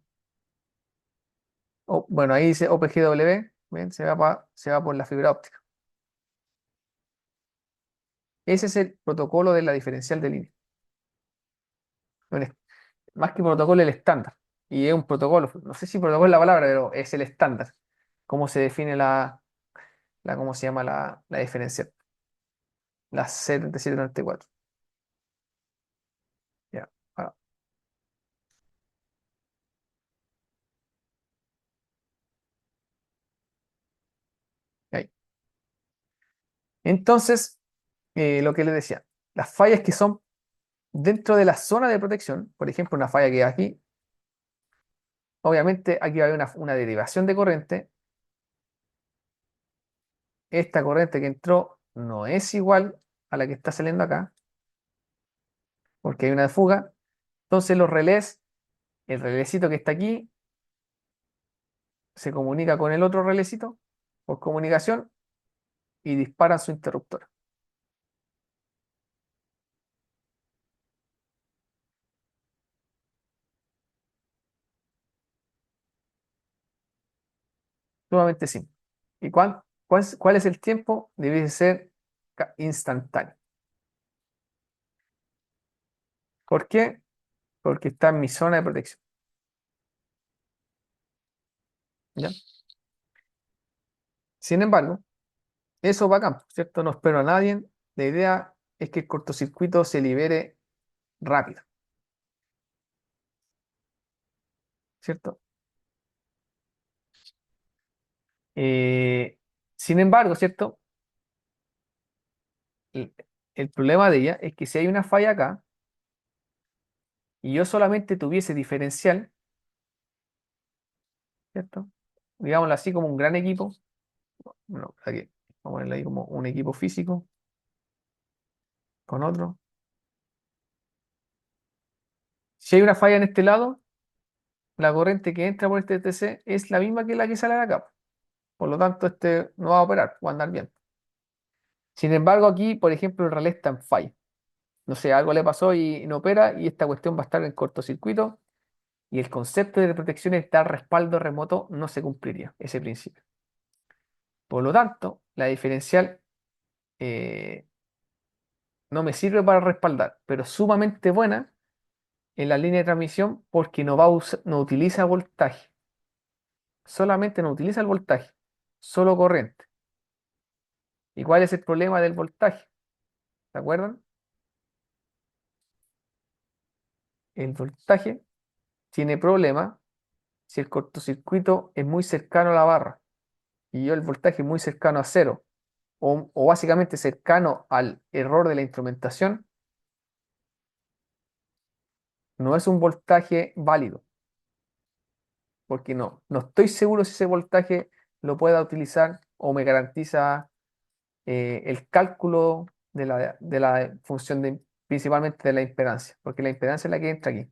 Bueno, ahí dice OPGW, ¿ven? Se va por la fibra óptica. Ese es el protocolo de la diferencial de línea. Bueno, más que protocolo, el estándar. Y es un protocolo, no sé si protocolo es la palabra, pero es el estándar. Cómo se define ¿cómo se llama la diferencial? La C3734. Ya, ahora, ahí. Entonces, lo que les decía, las fallas que son dentro de la zona de protección, por ejemplo, una falla que aquí, obviamente aquí va a haber una derivación de corriente. Esta corriente que entró no es igual a la que está saliendo acá, porque hay una fuga. Entonces los relés, el relécito que está aquí, se comunica con el otro relécito por comunicación y disparan su interruptor. Sumamente simple. ¿Y cuál es el tiempo? Debe ser instantáneo. ¿Por qué? Porque está en mi zona de protección. ¿Ya? Sin embargo, eso va a campo, ¿cierto? No espero a nadie. La idea es que el cortocircuito se libere rápido, ¿cierto? Eh, Sin embargo, ¿cierto? El, el problema de ella es que si hay una falla acá y yo solamente tuviese diferencial, ¿cierto? Digámoslo así como un gran equipo, bueno, aquí, vamos a ponerlo ahí como un equipo físico con otro. Si hay una falla en este lado, la corriente que entra por este TC es la misma que la que sale de acá. Por lo tanto, este no va a operar, va a andar bien. Sin embargo, aquí, por ejemplo, el relé está en falla. No sé, algo le pasó y no opera y esta cuestión va a estar en cortocircuito y el concepto de protección de dar respaldo remoto no se cumpliría, ese principio. Por lo tanto, la diferencial eh, no me sirve para respaldar, pero sumamente buena en la línea de transmisión porque no utiliza voltaje, solamente no utiliza el voltaje, solo corriente. ¿Y cuál es el problema del voltaje? ¿Se acuerdan? El voltaje tiene problema si el cortocircuito es muy cercano a la barra y yo el voltaje es muy cercano a cero o básicamente cercano al error de la instrumentación, no es un voltaje válido, porque no estoy seguro si ese voltaje lo pueda utilizar o me garantiza el cálculo de la función principalmente de la impedancia, porque la impedancia es la que entra aquí,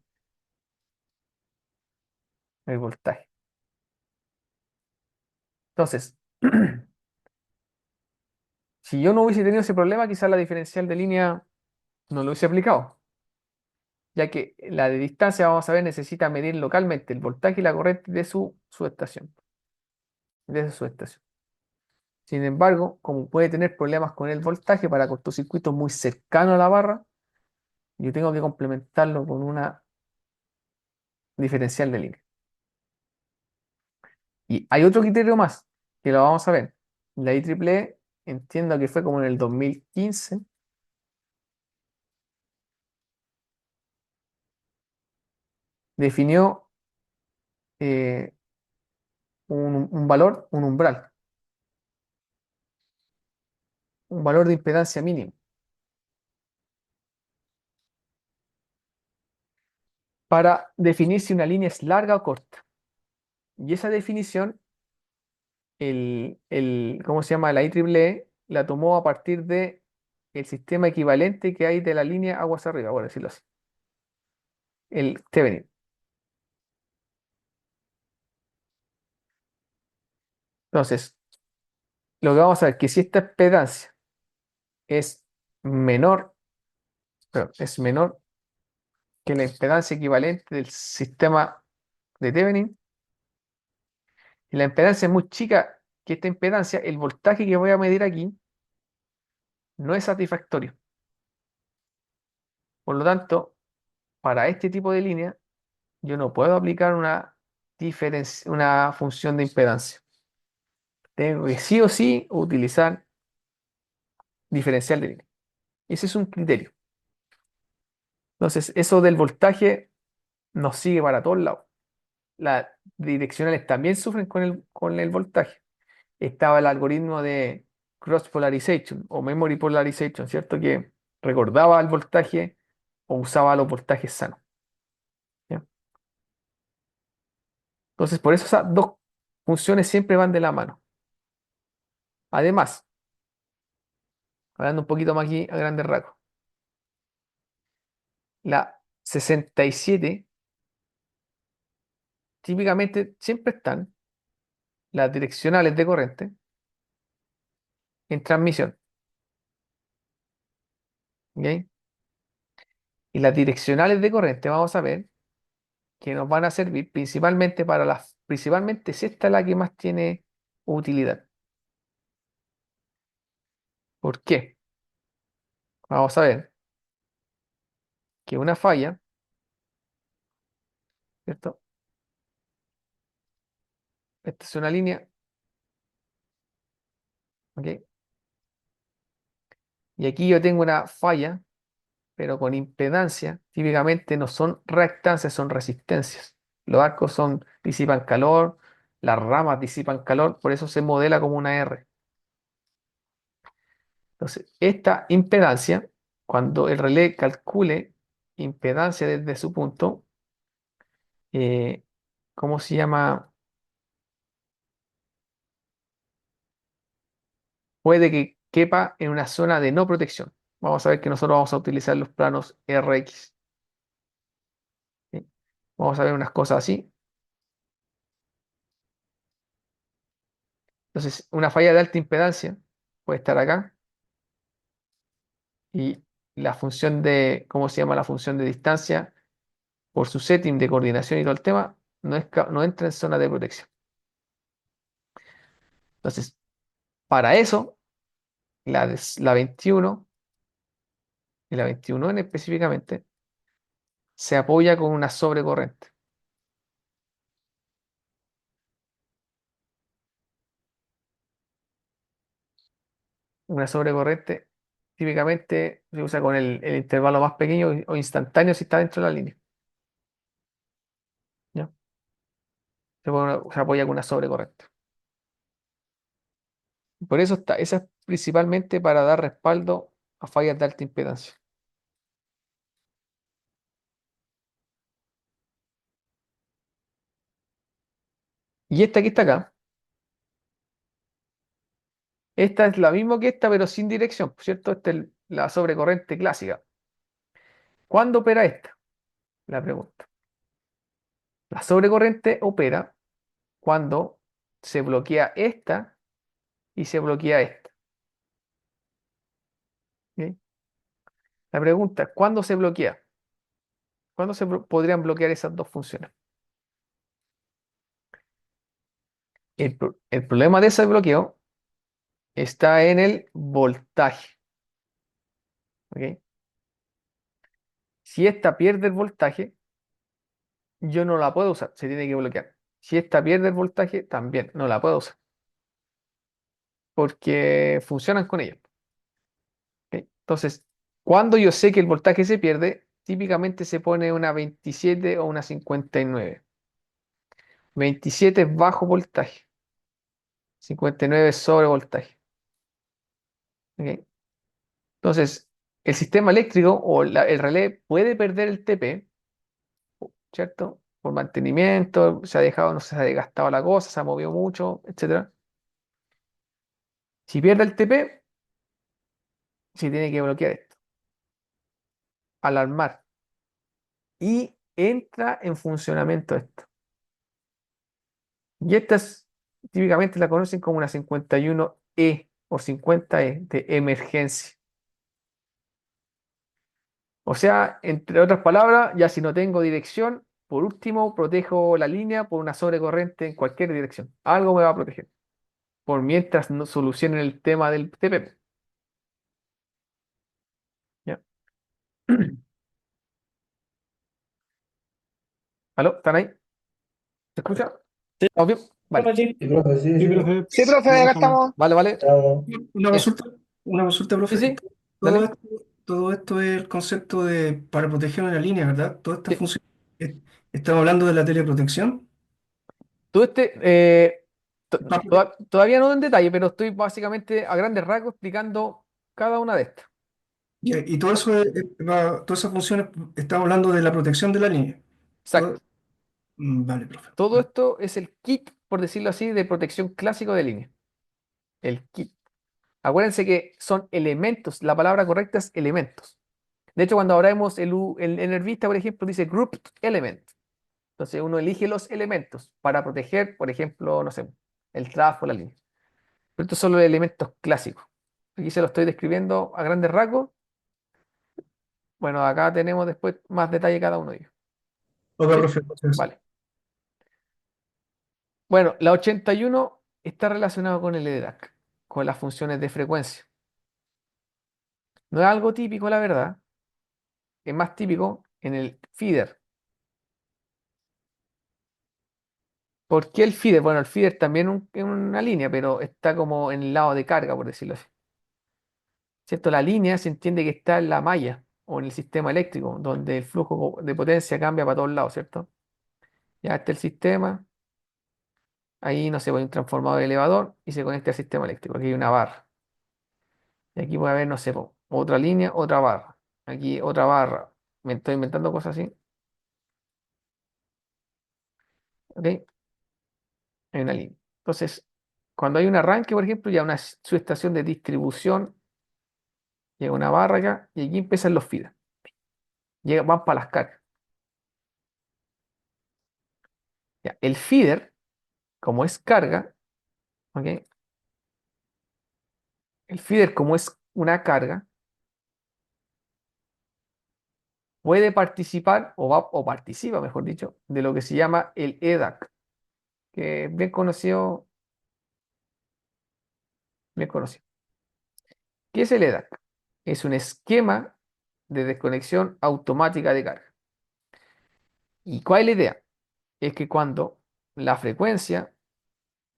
el voltaje. Entonces, si yo no hubiese tenido ese problema, quizás la diferencial de línea no lo hubiese aplicado, ya que la de distancia, vamos a ver, necesita medir localmente el voltaje y la corriente de su subestación, de esa subestación. Sin embargo, como puede tener problemas con el voltaje para cortocircuitos muy cercanos a la barra, yo tengo que complementarlo con una diferencial de línea. Y hay otro criterio más, que lo vamos a ver. La IEEE, entiendo que fue como en el 2015, definió eh, un valor, un valor de impedancia mínimo, para definir si una línea es larga o corta. Y esa definición, ¿cómo se llama? La IEEE la tomó a partir de el sistema equivalente que hay de la línea aguas arriba, por decirlo así, el Thevenin. Entonces, lo que vamos a ver es que si esta impedancia es menor, es menor que la impedancia equivalente del sistema de Thevenin, y la impedancia es muy chica que esta impedancia, el voltaje que voy a medir aquí no es satisfactorio. Por lo tanto, para este tipo de línea, yo no puedo aplicar una función de impedancia. Tengo que sí o sí utilizar diferencial de línea. Ese es un criterio. Entonces, eso del voltaje nos sigue para todos lados. Las direccionales también sufren con el voltaje. Estaba el algoritmo de cross polarization o memory polarization, ¿cierto? Que recordaba el voltaje o usaba los voltajes sanos. ¿Ya? Entonces, por eso esas dos funciones siempre van de la mano. Además, hablando un poquito más aquí a grandes rasgos, la 67 típicamente siempre están las direccionales de corriente en transmisión. ¿Ok? Y las direccionales de corriente vamos a ver que nos van a servir principalmente si esta es la que más tiene utilidad. ¿Por qué? Vamos a ver que una falla, ¿cierto? Esta es una línea, ¿ok? Y aquí yo tengo una falla, pero con impedancia, típicamente no son reactancias, son resistencias. Los arcos disipan calor, las ramas disipan calor, por eso se modela como una R. Entonces, esta impedancia, cuando el relé calcule impedancia desde su punto, eh, ¿cómo se llama? Puede que quepa en una zona de no protección. Vamos a ver que nosotros vamos a utilizar los planos RX. ¿Sí? Vamos a ver unas cosas así. Entonces, una falla de alta impedancia puede estar acá y la función ¿cómo se llama? La función de distancia por su setting de coordinación y todo el tema, no entra en zona de protección. Entonces, para eso, la 21 y la 21N específicamente se apoya con una sobrecorriente. Una sobrecorriente típicamente se usa con el intervalo más pequeño o instantáneo si está dentro de la línea. ¿Ya? Se apoya con una sobrecorriente. Por eso esa es principalmente para dar respaldo a fallas de alta impedancia. Y esta que está acá, esta es la misma que esta, pero sin dirección, ¿cierto? Esta es la sobrecorriente clásica. ¿Cuándo opera esta? La pregunta. La sobrecorriente opera cuando se bloquea esta y se bloquea esta. ¿Ok? La pregunta es, ¿cuándo se bloquea? ¿Cuándo podrían bloquear esas dos funciones? El problema de ese bloqueo está en el voltaje. ¿Ok? Si esta pierde el voltaje, yo no la puedo usar, se tiene que bloquear. Si esta pierde el voltaje, también no la puedo usar, porque funcionan con ella. ¿Ok? Entonces, cuando yo sé que el voltaje se pierde, típicamente se pone una 27 o una 59. 27 es bajo voltaje, 59 es sobre voltaje. ¿Ok? Entonces, el sistema eléctrico o el relé puede perder el TP, ¿cierto? Por mantenimiento, se ha dejado, no sé, se ha desgastado la cosa, se ha movido mucho, etcétera. Si pierde el TP, se tiene que bloquear esto, alarmar. Y entra en funcionamiento esto. Y estas típicamente la conocen como una 51E o 50E de emergencia. O sea, entre otras palabras, ya si no tengo dirección, por último, protejo la línea por una sobrecorriente en cualquier dirección. Algo me va a proteger. Por mientras no solucionen el tema del TPP. ¿Ya? ¿Aló? ¿Están ahí? ¿Se escucha? Sí, ¿Estamos bien? Vale. profe, sí. Sí, profe, sí, Sí, sí. profe, Sí, profe, no acá pasa nada. estamos. Vale, vale. Chao. Una Bien. consulta, una consulta, Sí, profe. sí. Todo Dale. esto, todo esto es el concepto de para proteger una línea, ¿verdad? Toda esta Sí. función. Estamos hablando de la teleprotección. Tú Ah, todavía no en detalle, pero estoy básicamente a grandes rasgos explicando cada una de estas. y todo eso, todas esas funciones, estamos hablando de la protección de la línea. Exacto. Vale, profe. Todo esto es el kit, por decirlo así, de protección clásico de línea. El kit. Acuérdense que son elementos. La palabra correcta es elementos. De hecho, cuando hablamos en el Vista, por ejemplo, dice grouped element. Entonces uno elige los elementos para proteger, por ejemplo, no sé, el tráfico, la línea. Pero estos son los elementos clásicos. Aquí se lo estoy describiendo a grandes rasgos. Bueno, acá tenemos después más detalle cada uno de ellos. Ok, ¿Sí? profe. Entonces, Vale. Bueno, la 81 está relacionada con el EDAC, con las funciones de frecuencia. No es algo típico, la verdad. Es más típico en el feeder. ¿Por qué el feeder? Bueno, el feeder también es una línea, pero está como en el lado de carga, por decirlo así. ¿Cierto? La línea se entiende que está en la malla o en el sistema eléctrico, donde el flujo de potencia cambia para todos lados, ¿cierto? Ya está el sistema, ahí no se pone un transformador elevador y se conecta al sistema eléctrico. Aquí hay una barra. Y aquí puede haber, no sé, otra línea, otra barra. Aquí otra barra. Me estoy inventando cosas así. ¿Ok? Hay una línea. Entonces, cuando hay un arranque, por ejemplo, ya una subestación de distribución, llega una barra acá y aquí empiezan los feeders. Van para las cargas. Ya, el feeder, como es carga, ¿ok? El feeder, como es una carga, puede participar o participa, mejor dicho, de lo que se llama el EDAC, que es bien conocido, bien conocido. ¿Qué es el EDAC? Es un esquema de desconexión automática de carga. ¿Y cuál es la idea? Es que cuando la frecuencia,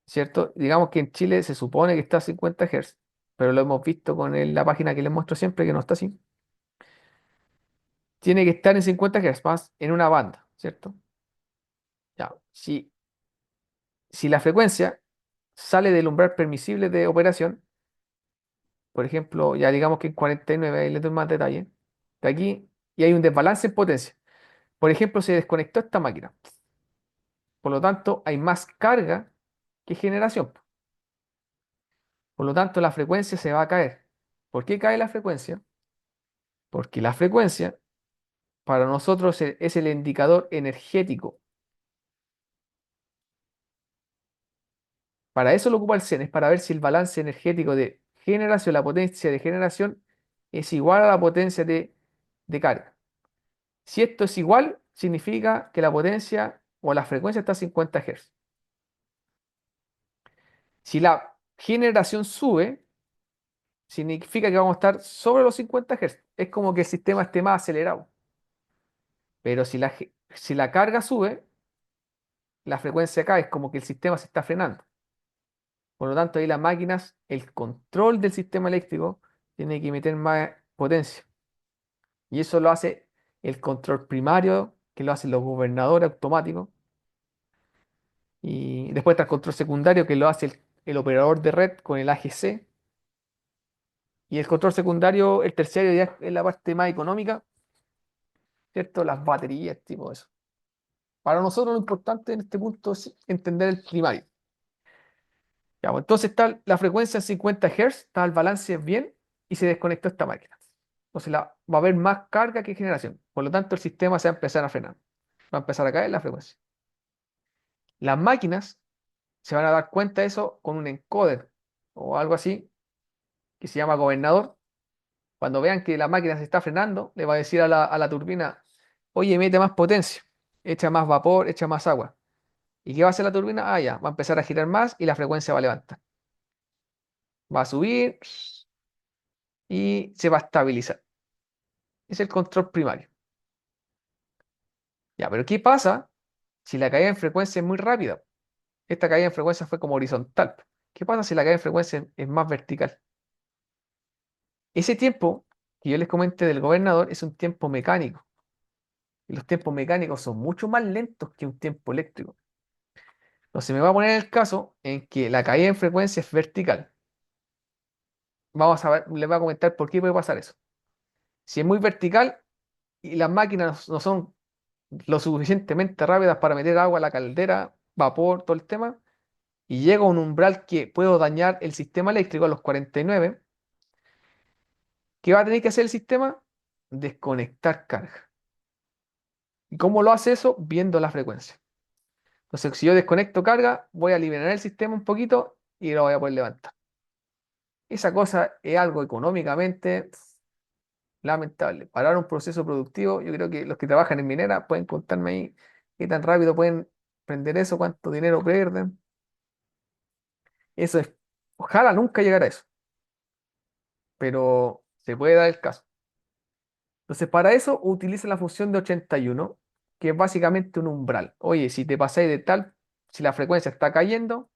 ¿cierto? Digamos que en Chile se supone que está a 50 Hz, pero lo hemos visto con la página que les muestro siempre que no está así. Tiene que estar en 50 Hz más en una banda, ¿cierto? Ya, si la frecuencia sale del umbral permisible de operación, por ejemplo, ya digamos que en 49, ahí les doy más detalle, de aquí, y hay un desbalance en potencia. Por ejemplo, se desconectó esta máquina. Por lo tanto, hay más carga que generación. Por lo tanto, la frecuencia se va a caer. ¿Por qué cae la frecuencia? Porque la frecuencia para nosotros es el indicador energético. Para eso lo ocupa el CEN, es para ver si el balance energético de generación, la potencia de generación, es igual a la potencia de carga. Si esto es igual, significa que la potencia o la frecuencia está a 50 Hz. Si la generación sube, significa que vamos a estar sobre los 50 Hz. Es como que el sistema esté más acelerado. Pero si la carga sube, la frecuencia cae, es como que el sistema se está frenando. Por lo tanto, ahí las máquinas, el control del sistema eléctrico, tiene que meter más potencia. Y eso lo hace el control primario, que lo hacen los gobernadores automáticos. Y después está el control secundario, que lo hace el operador de red con el AGC. Y el control secundario, el terciario, ya es la parte más económica, ¿cierto? Las baterías, tipo eso. Para nosotros lo importante en este punto es entender el primario. Ya, pues, entonces está la frecuencia en 50 Hz, está el balance bien y se desconectó esta máquina. Entonces va a haber más carga que generación. Por lo tanto, el sistema se va a empezar a frenar. Va a empezar a caer la frecuencia. Las máquinas se van a dar cuenta de eso con un encoder o algo así que se llama gobernador. Cuando vean que la máquina se está frenando, le va a decir a la turbina, oye, mete más potencia, echa más vapor, echa más agua. ¿Y qué va a hacer la turbina? Ah, ya, va a empezar a girar más y la frecuencia va a levantar. Va a subir y se va a estabilizar. Es el control primario. Ya, pero ¿qué pasa si la caída en frecuencia es muy rápida? Esta caída en frecuencia fue como horizontal. ¿Qué pasa si la caída en frecuencia es más vertical? Ese tiempo que yo les comenté del gobernador es un tiempo mecánico. Y los tiempos mecánicos son mucho más lentos que un tiempo eléctrico. Entonces me va a poner el caso en que la caída en frecuencia es vertical. Vamos a ver, les voy a comentar por qué puede pasar eso. Si es muy vertical y las máquinas no son lo suficientemente rápidas para meter agua a la caldera, vapor, todo el tema, y llega a un umbral que puedo dañar el sistema eléctrico a los 49, ¿qué va a tener que hacer el sistema? Desconectar carga. ¿Y cómo lo hace eso? Viendo la frecuencia. Entonces, si yo desconecto carga, voy a liberar el sistema un poquito y lo voy a poder levantar. Esa cosa es algo económicamente lamentable. Parar un proceso productivo, yo creo que los que trabajan en minera pueden contarme ahí qué tan rápido pueden prender eso, cuánto dinero pierden. Eso es, ojalá nunca llegara a eso, pero se puede dar el caso. Entonces, para eso utiliza la función de 81, que es básicamente un umbral. Oye, si te pasáis de tal, si la frecuencia está cayendo,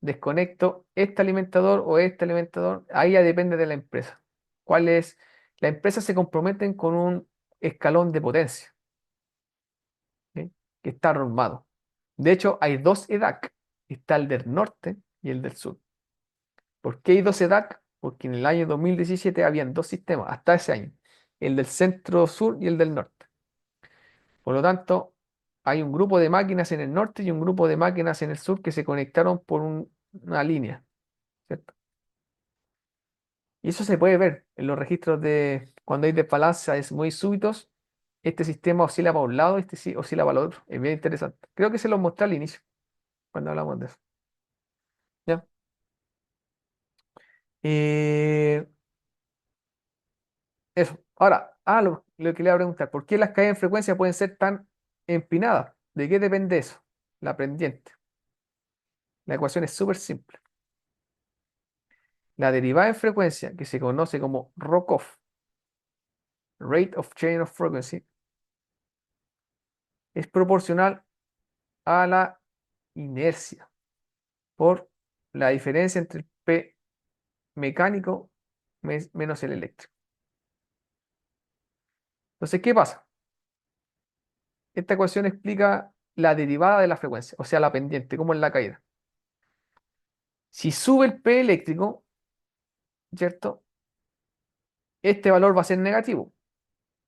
desconecto este alimentador o este alimentador, ahí ya depende de la empresa. ¿Cuál es? Las empresas se comprometen con un escalón de potencia, ¿sí? Que está normado. De hecho, hay dos EDAC, está el del norte y el del sur. ¿Por qué hay dos EDAC? Porque en el año 2017 habían dos sistemas, hasta ese año, el del centro sur y el del norte. Por lo tanto, hay un grupo de máquinas en el norte y un grupo de máquinas en el sur que se conectaron por una línea, ¿cierto? Y eso se puede ver en los registros de cuando hay desbalances muy súbitos. Este sistema oscila para un lado, este sí oscila para el otro. Es bien interesante. Creo que se lo mostré al inicio, cuando hablamos de eso. ¿Ya? Eh, eso. Ahora, lo que le voy a preguntar, ¿por qué las caídas en frecuencia pueden ser tan empinadas? ¿De qué depende eso? La pendiente. La ecuación es súper simple. La derivada en frecuencia, que se conoce como ROCOF, Rate of Change of Frequency, es proporcional a la inercia por la diferencia entre el P mecánico menos el eléctrico. Entonces, ¿qué pasa? Esta ecuación explica la derivada de la frecuencia, o sea, la pendiente, como en la caída. Si sube el P eléctrico, ¿cierto? Este valor va a ser negativo.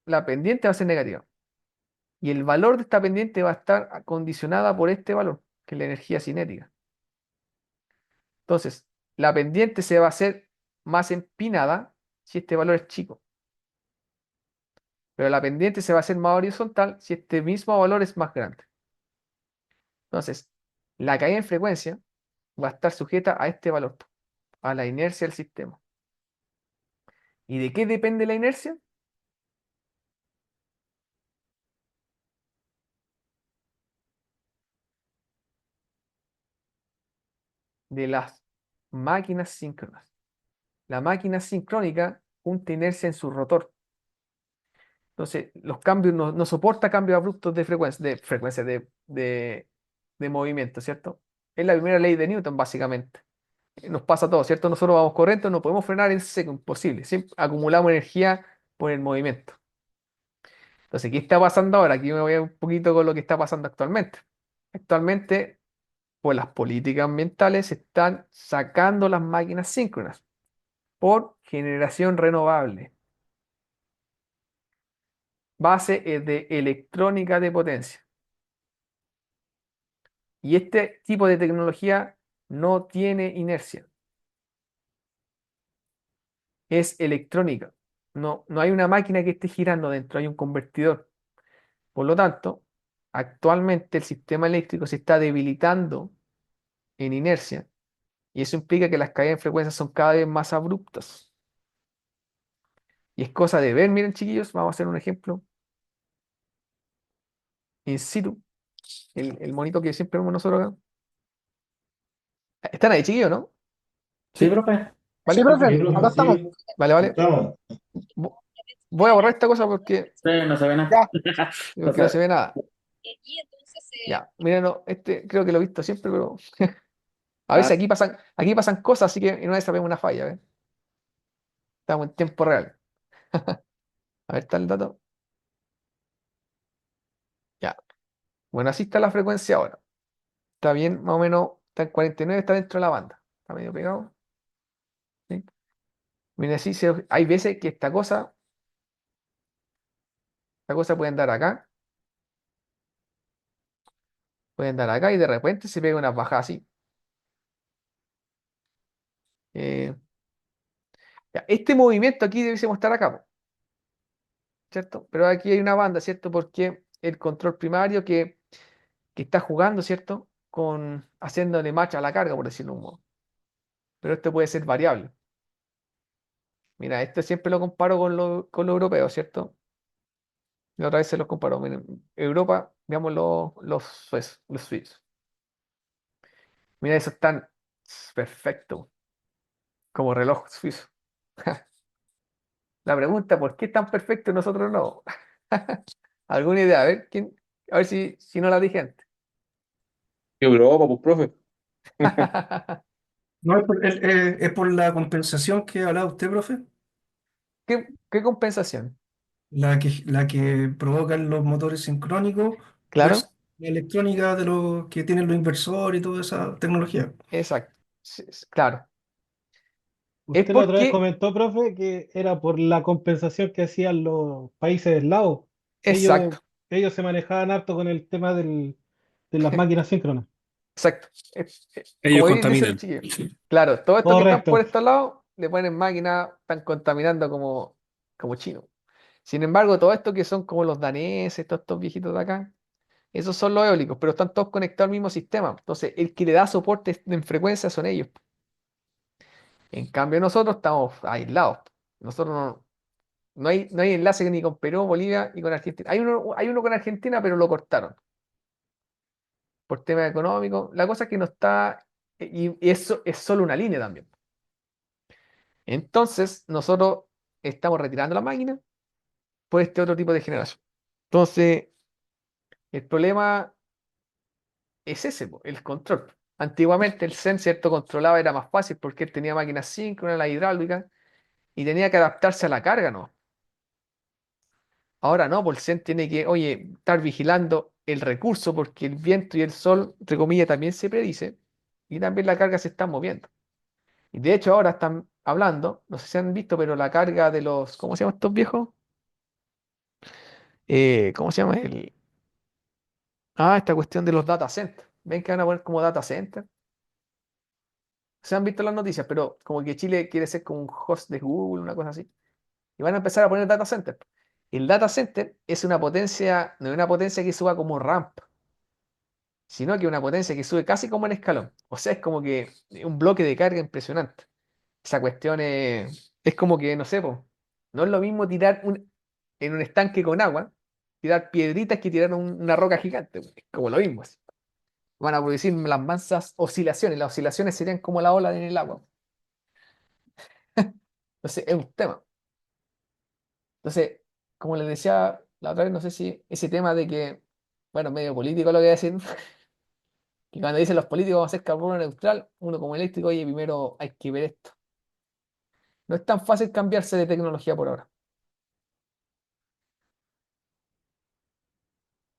La pendiente va a ser negativa. Y el valor de esta pendiente va a estar condicionada por este valor, que es la energía cinética. Entonces, la pendiente se va a hacer más empinada si este valor es chico. pero la pendiente se va a hacer más horizontal si este mismo valor es más grande. Entonces, la caída en frecuencia va a estar sujeta a este valor, a la inercia del sistema. ¿Y de qué depende la inercia? De las máquinas síncronas. La máquina sincrónica junta inercia en su rotor. Entonces, los cambios no soporta cambios abruptos de movimiento, ¿cierto? Es la primera ley de Newton, básicamente. Nos pasa todo, ¿cierto? Nosotros vamos corriendo, no podemos frenar en seco, imposible. Siempre acumulamos energía por el movimiento. Entonces, ¿qué está pasando ahora? Aquí me voy un poquito con lo que está pasando actualmente. Actualmente, por las políticas ambientales, se están sacando las máquinas síncronas por generación renovable. Base es de electrónica de potencia. Y este tipo de tecnología no tiene inercia. Es electrónica. No hay una máquina que esté girando dentro, hay un convertidor. Por lo tanto, actualmente el sistema eléctrico se está debilitando en inercia y eso implica que las caídas en frecuencia son cada vez más abruptas. Y es cosa de ver, miren chiquillos, vamos a hacer un ejemplo in situ, el monito que siempre vemos nosotros acá. ¿Están ahí, chiquillos, no? Sí, ¿Sí? profe. ¿Vale? Sí, Acá profe, estamos. sí, Vale, vale. estamos. Voy a borrar esta cosa porque Sí, no se ve nada. Ya. no se ve nada. Ya, miren, no, este creo que lo he visto siempre, pero a veces Ah, aquí pasan cosas, así que en una vez vemos una falla, ¿ves? Estamos en tiempo real. A ver, está el dato. Ya. Bueno, así está la frecuencia ahora. Está bien, más o menos, está en 49, está dentro de la banda. Está medio pegado. ¿Sí? Mira, así hay veces que esta cosa puede andar acá y de repente se pega una bajada así. Eh, ya, este movimiento aquí debiésemos estar acá, po, ¿cierto? Pero aquí hay una banda, ¿cierto? Porque el control primario que está jugando, ¿cierto? Haciéndole match a la carga, por decirlo de un modo. Pero esto puede ser variable. Mira, esto siempre lo comparo con lo europeo, ¿cierto? La otra vez se los comparo. Miren, Europa, veamos los suizos. Mira, esos están perfectos, como reloj suizo. La pregunta, ¿por qué están perfectos y nosotros no? ¿Alguna idea? A ver si no la dije antes. Europa, pues, profe. No es por la compensación que hablaba usted, profe, ¿Qué compensación? la que provocan los motores sincrónicos Claro, versus la electrónica de los que tienen los inversores y toda esa tecnología. exacto. Sí, claro. Es Usted la otra vez porque, comentó, profe, que era por la compensación que hacían los países eslavos. Ellos, exacto, ellos se manejaban harto con el tema de las máquinas síncronas. exacto. Ellos Como bien dice el contaminan. chiquillo. Sí. Claro, todo esto que están por Correcto. estos lados le ponen máquinas, están contaminando como chinos. Sin embargo, todo esto que son como los daneses, todos estos viejitos de acá, esos son los eólicos, pero están todos conectados al mismo sistema. Entonces, el que le da soporte en frecuencia son ellos. En cambio, nosotros estamos aislados. Nosotros no hay enlace ni con Perú, Bolivia y con Argentina. Hay uno con Argentina, pero lo cortaron por temas económicos. La cosa es que no está, y eso es solo una línea también. Entonces, nosotros estamos retirando la máquina por este otro tipo de generación. Entonces, el problema es ese, po, el control. Antiguamente el Zen, ¿cierto? Controlaba, era más fácil porque él tenía máquinas síncronas, la hidráulica, y tenía que adaptarse a la carga, ¿no? Ahora no, pues el Zen tiene que, oye, estar vigilando el recurso porque el viento y el sol, entre comillas, también se predice y también la carga se está moviendo. Y de hecho ahora están hablando, no sé si han visto, pero la carga de los, ¿cómo se llaman estos viejos? ¿Cómo se llama? Esta cuestión de los data centers. ¿Ven que van a poner como data center? Se han visto las noticias, pero como que Chile quiere ser como un host de Google, una cosa así. Y van a empezar a poner data centers. El data center es una potencia, no es una potencia que suba como ramp, sino que una potencia que sube casi como en escalón. O sea, es como que un bloque de carga impresionante. Esa cuestión es como que, no sé, po, no es lo mismo tirar en un estanque con agua, tirar piedritas que tirar una roca gigante, po. Es como lo mismo. Así. Van a producir las mansas oscilaciones. Las oscilaciones serían como la ola en el agua. Entonces, es un tema. Entonces, como les decía la otra vez, no sé si ese tema de que, bueno, medio político lo que voy a decir, que cuando dicen los políticos vamos a hacer carbono neutral, uno como eléctrico, oye, primero hay que ver esto. No es tan fácil cambiarse de tecnología por ahora.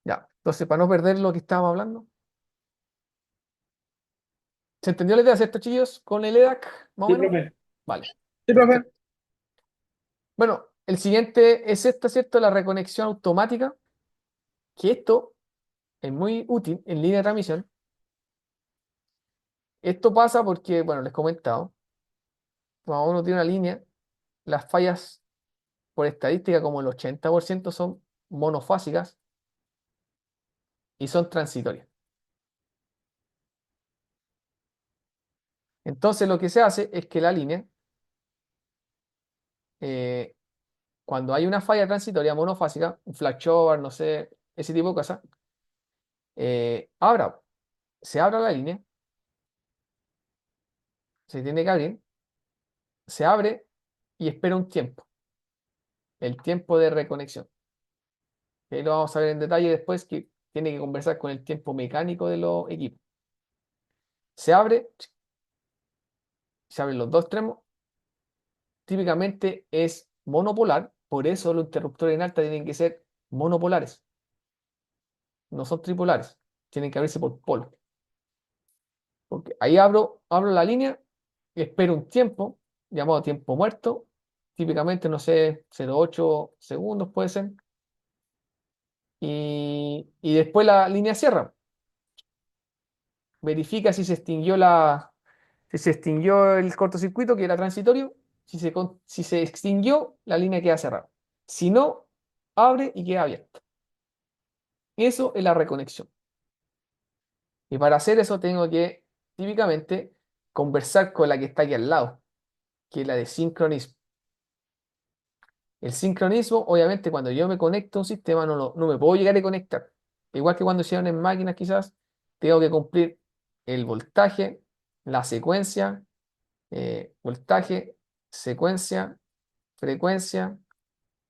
Ya, entonces, para no perder lo que estábamos hablando, ¿se entendió la idea, cierto, chillos? Con el EDAC, más o Sí, menos. profe. Vale, Sí, profe. perfecto. Bueno, el siguiente es esta, ¿cierto? La reconexión automática, que esto es muy útil en línea de transmisión. Esto pasa porque, bueno, les he comentado, cuando uno tiene una línea, las fallas por estadística como el 80% son monofásicas y son transitorias. Entonces lo que se hace es que la línea, eh, cuando hay una falla transitoria monofásica, un flashover, no sé, ese tipo de cosas, abra, se abra la línea, se tiene que abrir, se abre y espera un tiempo, el tiempo de reconexión. Ahí lo vamos a ver en detalle después, que tiene que conversar con el tiempo mecánico de los equipos. Se abre, se abren los dos extremos, típicamente es monopolar, por eso los interruptores en alta tienen que ser monopolares, no son tripolares, tienen que abrirse por polo. Porque ahí abro la línea, espero un tiempo, llamado tiempo muerto, típicamente, no sé, 0,8 segundos puede ser, y después la línea cierra. Verifica si se extinguió el cortocircuito, que era transitorio, si se extinguió, la línea queda cerrada. Si no, abre y queda abierta. Eso es la reconexión. Y para hacer eso tengo que, típicamente, conversar con la que está aquí al lado, que es la de sincronismo. El sincronismo, obviamente, cuando yo me conecto a un sistema, no me puedo llegar a conectar. Igual que cuando hicieron en máquinas, quizás, tengo que cumplir el voltaje, la secuencia, voltaje, secuencia, frecuencia,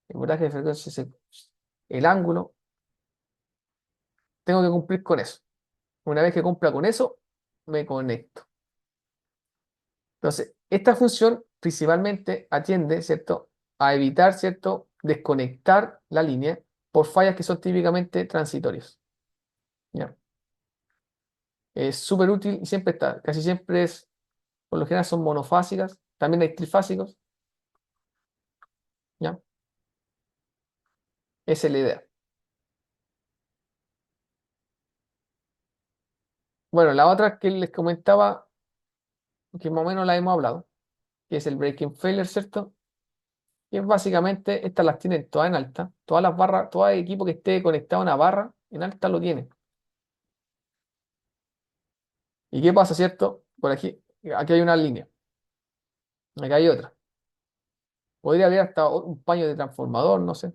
el voltaje de frecuencia, el ángulo. Tengo que cumplir con eso. Una vez que cumpla con eso, me conecto. Entonces, esta función principalmente atiende, ¿cierto?, a evitar, ¿cierto?, desconectar la línea por fallas que son típicamente transitorias. ¿Ya? Es súper útil y siempre está. Casi siempre es, por lo general son monofásicas, también hay trifásicos. ¿Ya? Esa es la idea. Bueno, la otra que les comentaba, que más o menos la hemos hablado, que es el breaking failure, ¿cierto? Y es básicamente, estas las tienen todas en alta, todas las barras, todo equipo que esté conectado a una barra en alta lo tiene. ¿Y qué pasa, cierto? Por aquí hay una línea, acá hay otra. Podría haber hasta un paño de transformador, no sé,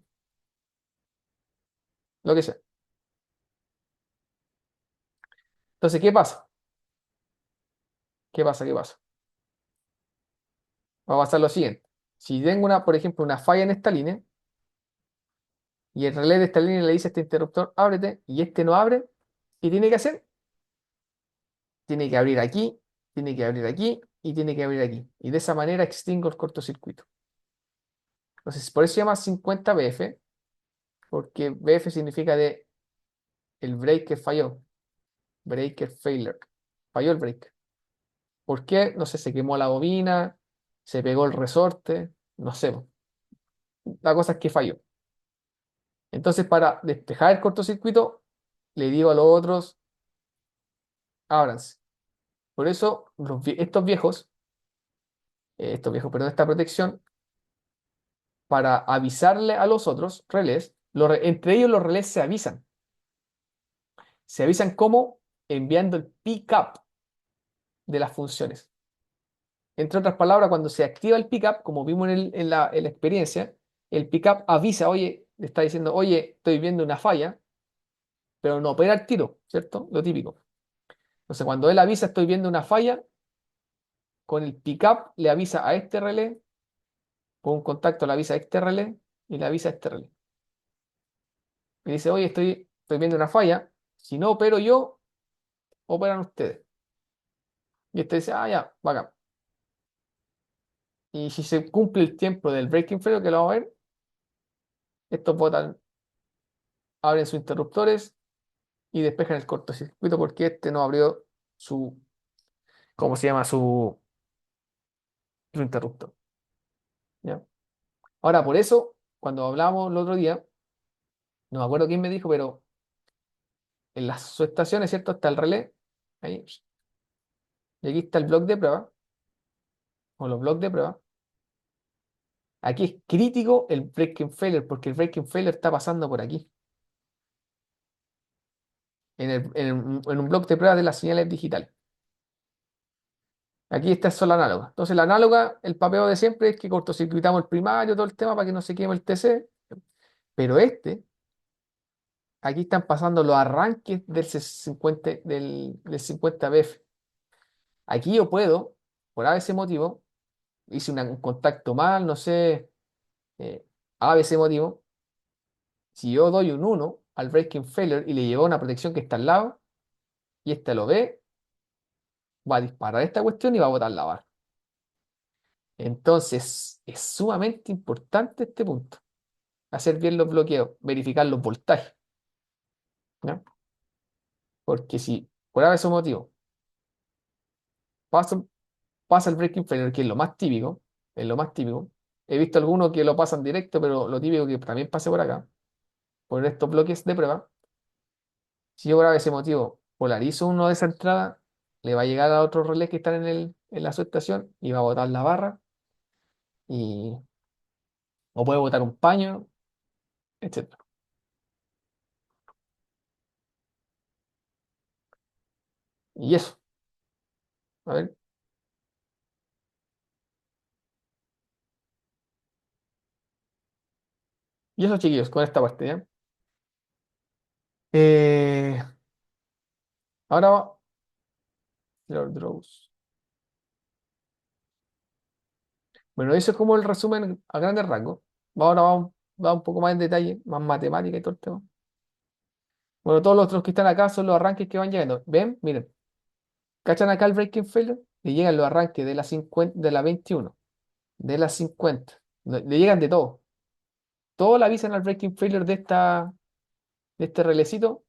lo que sea. Entonces, ¿qué pasa? ¿Qué pasa? ¿Qué pasa? Va a pasar lo siguiente. Si tengo por ejemplo, una falla en esta línea, y el relé de esta línea le dice a este interruptor, ábrete, y este no abre, ¿qué tiene que hacer? Tiene que abrir aquí, tiene que abrir aquí, y tiene que abrir aquí. Y de esa manera extingo el cortocircuito. Entonces, por eso se llama 50 BF, porque BF significa de el breaker falló. Breaker failure. Falló el breaker. ¿Por qué? No sé, se quemó la bobina, se pegó el resorte, no sé. La cosa es que falló. Entonces, para despejar el cortocircuito, le digo a los otros, ábranse. Por eso, estos viejos, perdón, esta protección, para avisarle a los otros relés. Entre ellos los relés se avisan. Se avisan como enviando el pickup de las funciones. Entre otras palabras, cuando se activa el pickup, como vimos en la experiencia, el pickup avisa, oye, le está diciendo, oye, estoy viendo una falla, pero no opera el tiro, ¿cierto? Lo típico. Entonces, cuando él avisa, estoy viendo una falla, con el pickup le avisa a este relé, con un contacto le avisa a este relé y le avisa a este relé. Y dice, oye, estoy viendo una falla, si no opero yo, operan ustedes. Y este dice, ah, ya, bacán. Y si se cumple el tiempo del breaking failure, que lo vamos a ver, estos botan, abren sus interruptores y despejan el cortocircuito porque este no abrió su, ¿cómo se llama? Su interruptor. ¿Ya? Ahora, por eso, cuando hablamos el otro día, no me acuerdo quién me dijo, pero en las subestaciones, ¿cierto? Está el relé, ahí, y aquí está el bloque de prueba, o los bloques de prueba. Aquí es crítico el breaking failure, porque el breaking failure está pasando por aquí, en un bloque de prueba de las señales digitales. Aquí está solo la análoga. Entonces, la análoga, el papeo de siempre es que cortocircuitamos el primario, todo el tema para que no se queme el TC. Pero aquí están pasando los arranques del 50 BF. Aquí yo puedo, por ABC motivo, hice un contacto mal, no sé, ABC motivo. Si yo doy un 1 al breaking failure y le llevo una protección que está al lado, y este lo ve, va a disparar esta cuestión y va a botar la barra. Entonces, es sumamente importante este punto. Hacer bien los bloqueos, verificar los voltajes, ¿ya? Porque si por ese motivo pasa, pasa el breaking failure, que es lo más típico, he visto algunos que lo pasan directo, pero lo típico que también pase por acá, por estos bloques de prueba, si yo por ese motivo polarizo uno de esa entrada, le va a llegar a otros relés que están en la subestación y va a botar la barra, y, o puede botar un paño, etcétera. Y eso, a ver, y eso chiquillos, con esta parte, ¿ya? Eh, ahora va, Lord Draws. Bueno, eso es como el resumen a grandes rasgos. Ahora va un poco más en detalle, más matemática y todo el tema. Bueno, todos los otros que están acá son los arranques que van llegando. ¿Ven? Miren, ¿cachan acá el breaking failure? Le llegan los arranques de la 50, de la 21, de la 50. Le llegan de todo. Todos le avisan al breaking failure de este relecito,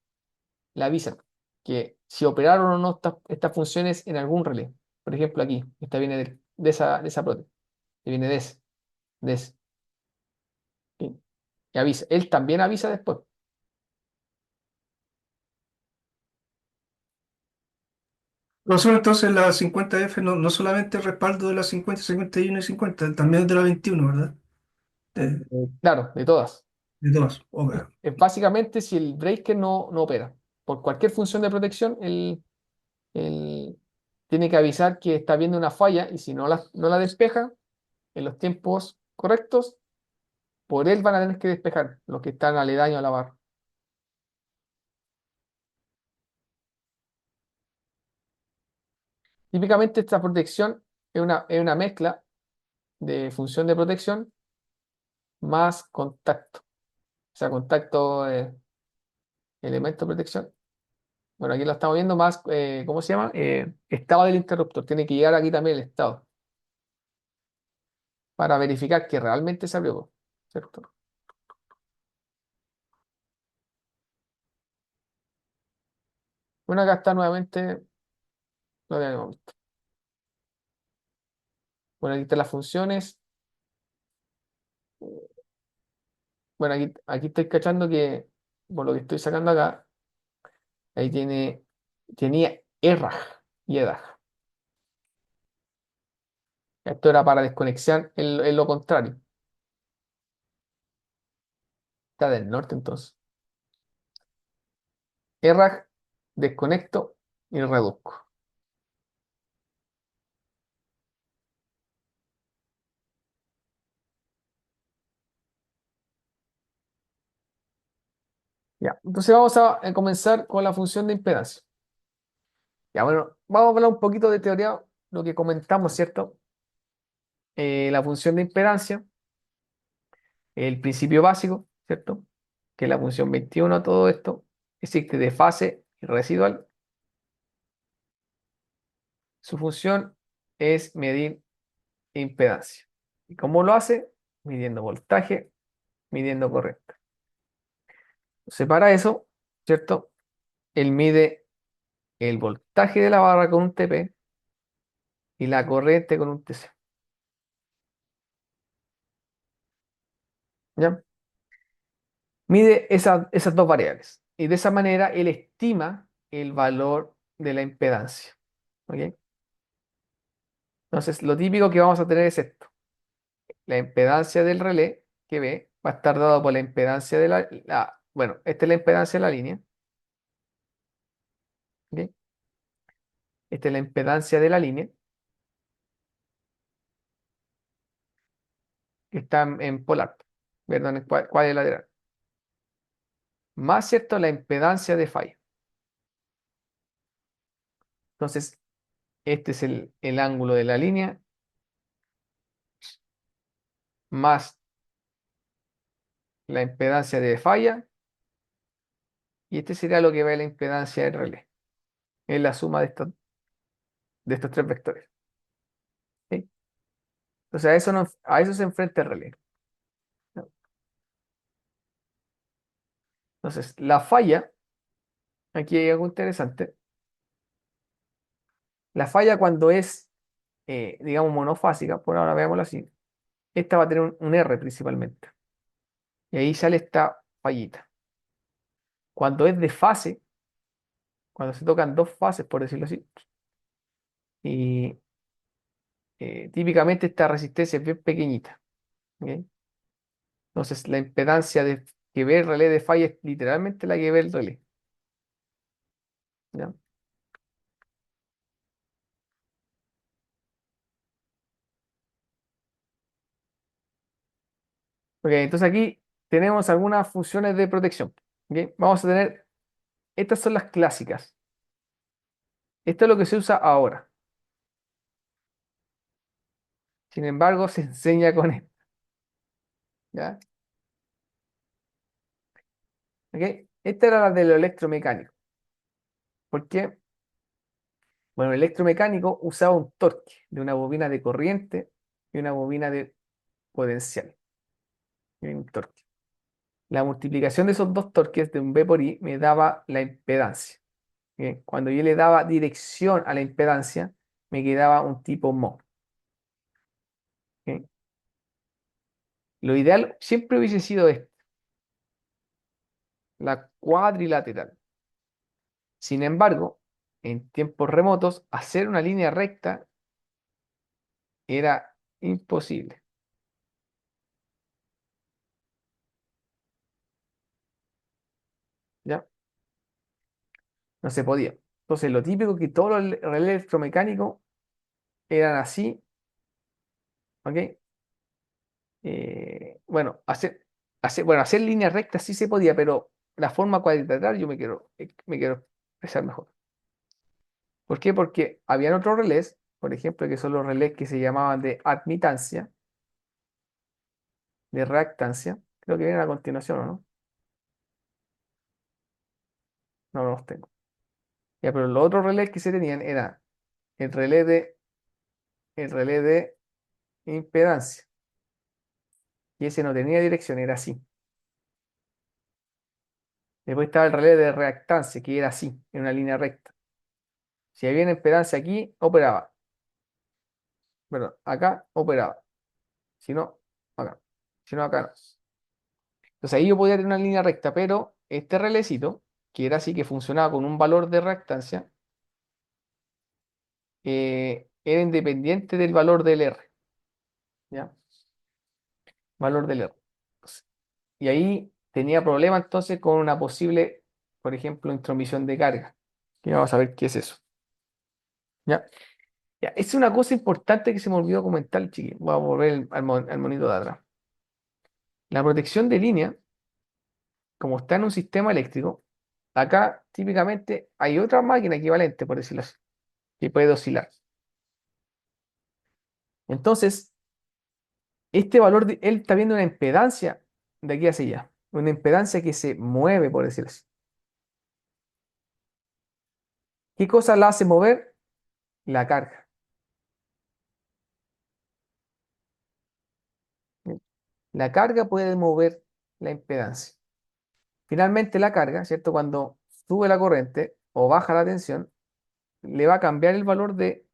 le avisan que si operaron o no estas funciones en algún relé. Por ejemplo, aquí, esta viene de esa prote, que viene de ese. Y avisa. Él también avisa después. Profesor, entonces la 50F no solamente respaldo de la 50, 51 y 50, también de la 21, ¿verdad? De, Claro, de todas. de todas. Ok. Es básicamente si el breaker no opera. Por cualquier función de protección, él tiene que avisar que está viendo una falla y si no la despeja en los tiempos correctos, por él van a tener que despejar los que están aledaños a la barra. Típicamente esta protección es una mezcla de función de protección más contacto. O sea, contacto, elemento de protección. Bueno, aquí lo estamos viendo más, ¿cómo se llama? Estado del interruptor. Tiene que llegar aquí también el estado para verificar que realmente se abrió, ¿cierto? Bueno, acá está nuevamente lo que habíamos visto. Bueno, aquí están las funciones. Bueno, aquí estoy cachando que, por lo que estoy sacando acá, ahí tenía ERRAG y EDAG. Esto era para desconexión en lo contrario. Está del norte entonces. RAG, desconecto y reduzco. Ya, entonces vamos a comenzar con la función de impedancia. Ya, bueno, vamos a hablar un poquito de teoría, lo que comentamos, ¿cierto? La función de impedancia, el principio básico, ¿cierto? Que es la función 21, todo esto, existe de fase y residual. Su función es medir impedancia. ¿Y cómo lo hace? Midiendo voltaje, midiendo corriente. Entonces, para eso, ¿cierto? Él mide el voltaje de la barra con un TP y la corriente con un TC. ¿Ya? Mide esas dos variables. Y de esa manera él estima el valor de la impedancia. ¿Ok? Entonces, lo típico que vamos a tener es esto. La impedancia del relé que ve va a estar dado por la impedancia de bueno, esta es la impedancia de la línea. ¿Ok? Esta es la impedancia de la línea que está en polar. Perdón, en cuadrilateral. Más cierto, la impedancia de falla. Entonces, este es el ángulo de la línea más la impedancia de falla. Y este sería lo que va a la impedancia del relé. Es la suma de estos tres vectores. ¿Sí? Entonces, a eso se enfrenta el relé. ¿No? Entonces, la falla, aquí hay algo interesante. La falla cuando es, digamos, monofásica, por ahora veámoslo así, esta va a tener un R principalmente. Y ahí sale esta fallita. Cuando es de fase, cuando se tocan dos fases, por decirlo así, y típicamente esta resistencia es bien pequeñita. ¿Ok? Entonces, la impedancia que ve el relé de falla es literalmente la que ve el relé. ¿Ya? Ok, entonces aquí tenemos algunas funciones de protección. ¿Ok? Vamos a tener, estas son las clásicas. Esto es lo que se usa ahora. Sin embargo, se enseña con esto. ¿Ya? ¿Ok? Esta era la de lo electromecánico. ¿Por qué? Bueno, el electromecánico usaba un torque de una bobina de corriente y una bobina de potencial. ¿Ok? Un torque. La multiplicación de esos dos torques de un B por I me daba la impedancia. ¿Ok? Cuando yo le daba dirección a la impedancia, me quedaba un tipo mho. ¿Ok? Lo ideal siempre hubiese sido esto, la cuadrilateral. Sin embargo, en tiempos remotos, hacer una línea recta era imposible. ¿Ya? No se podía. Entonces, lo típico que todos los relés electromecánicos eran así, ¿ok? Bueno, hacer líneas rectas sí se podía, pero la forma cuadrilateral yo me quiero expresar mejor. ¿Por qué? Porque habían otros relés, por ejemplo, que son los relés que se llamaban de admitancia, de reactancia. Creo que vienen a continuación, ¿o no? No, no los tengo. Ya, pero los otros relés que se tenían era el relé de, el relé de impedancia. Y ese no tenía dirección, era así. Después estaba el relé de reactancia, que era así, en una línea recta. Si había una impedancia aquí, operaba. Perdón, acá operaba. Si no, acá. Si no, acá no. Entonces ahí yo podía tener una línea recta, pero este relecito, que era así, que funcionaba con un valor de reactancia, era independiente del valor del R. ¿Ya? Valor del R. Y ahí tenía problemas entonces con una posible, por ejemplo, intromisión de carga. Que vamos a ver qué es eso. ¿Ya? Ya, es una cosa importante que se me olvidó comentar, chiquillos. Voy a volver al monito de atrás. La protección de línea, como está en un sistema eléctrico, acá típicamente hay otra máquina equivalente, por decirlo así, que puede oscilar. Entonces, este valor, él está viendo una impedancia de aquí hacia allá, una impedancia que se mueve, por decirlo así. ¿Qué cosa la hace mover? La carga. La carga puede mover la impedancia. Finalmente, la carga, ¿cierto? Cuando sube la corriente o baja la tensión, le va a cambiar el valor de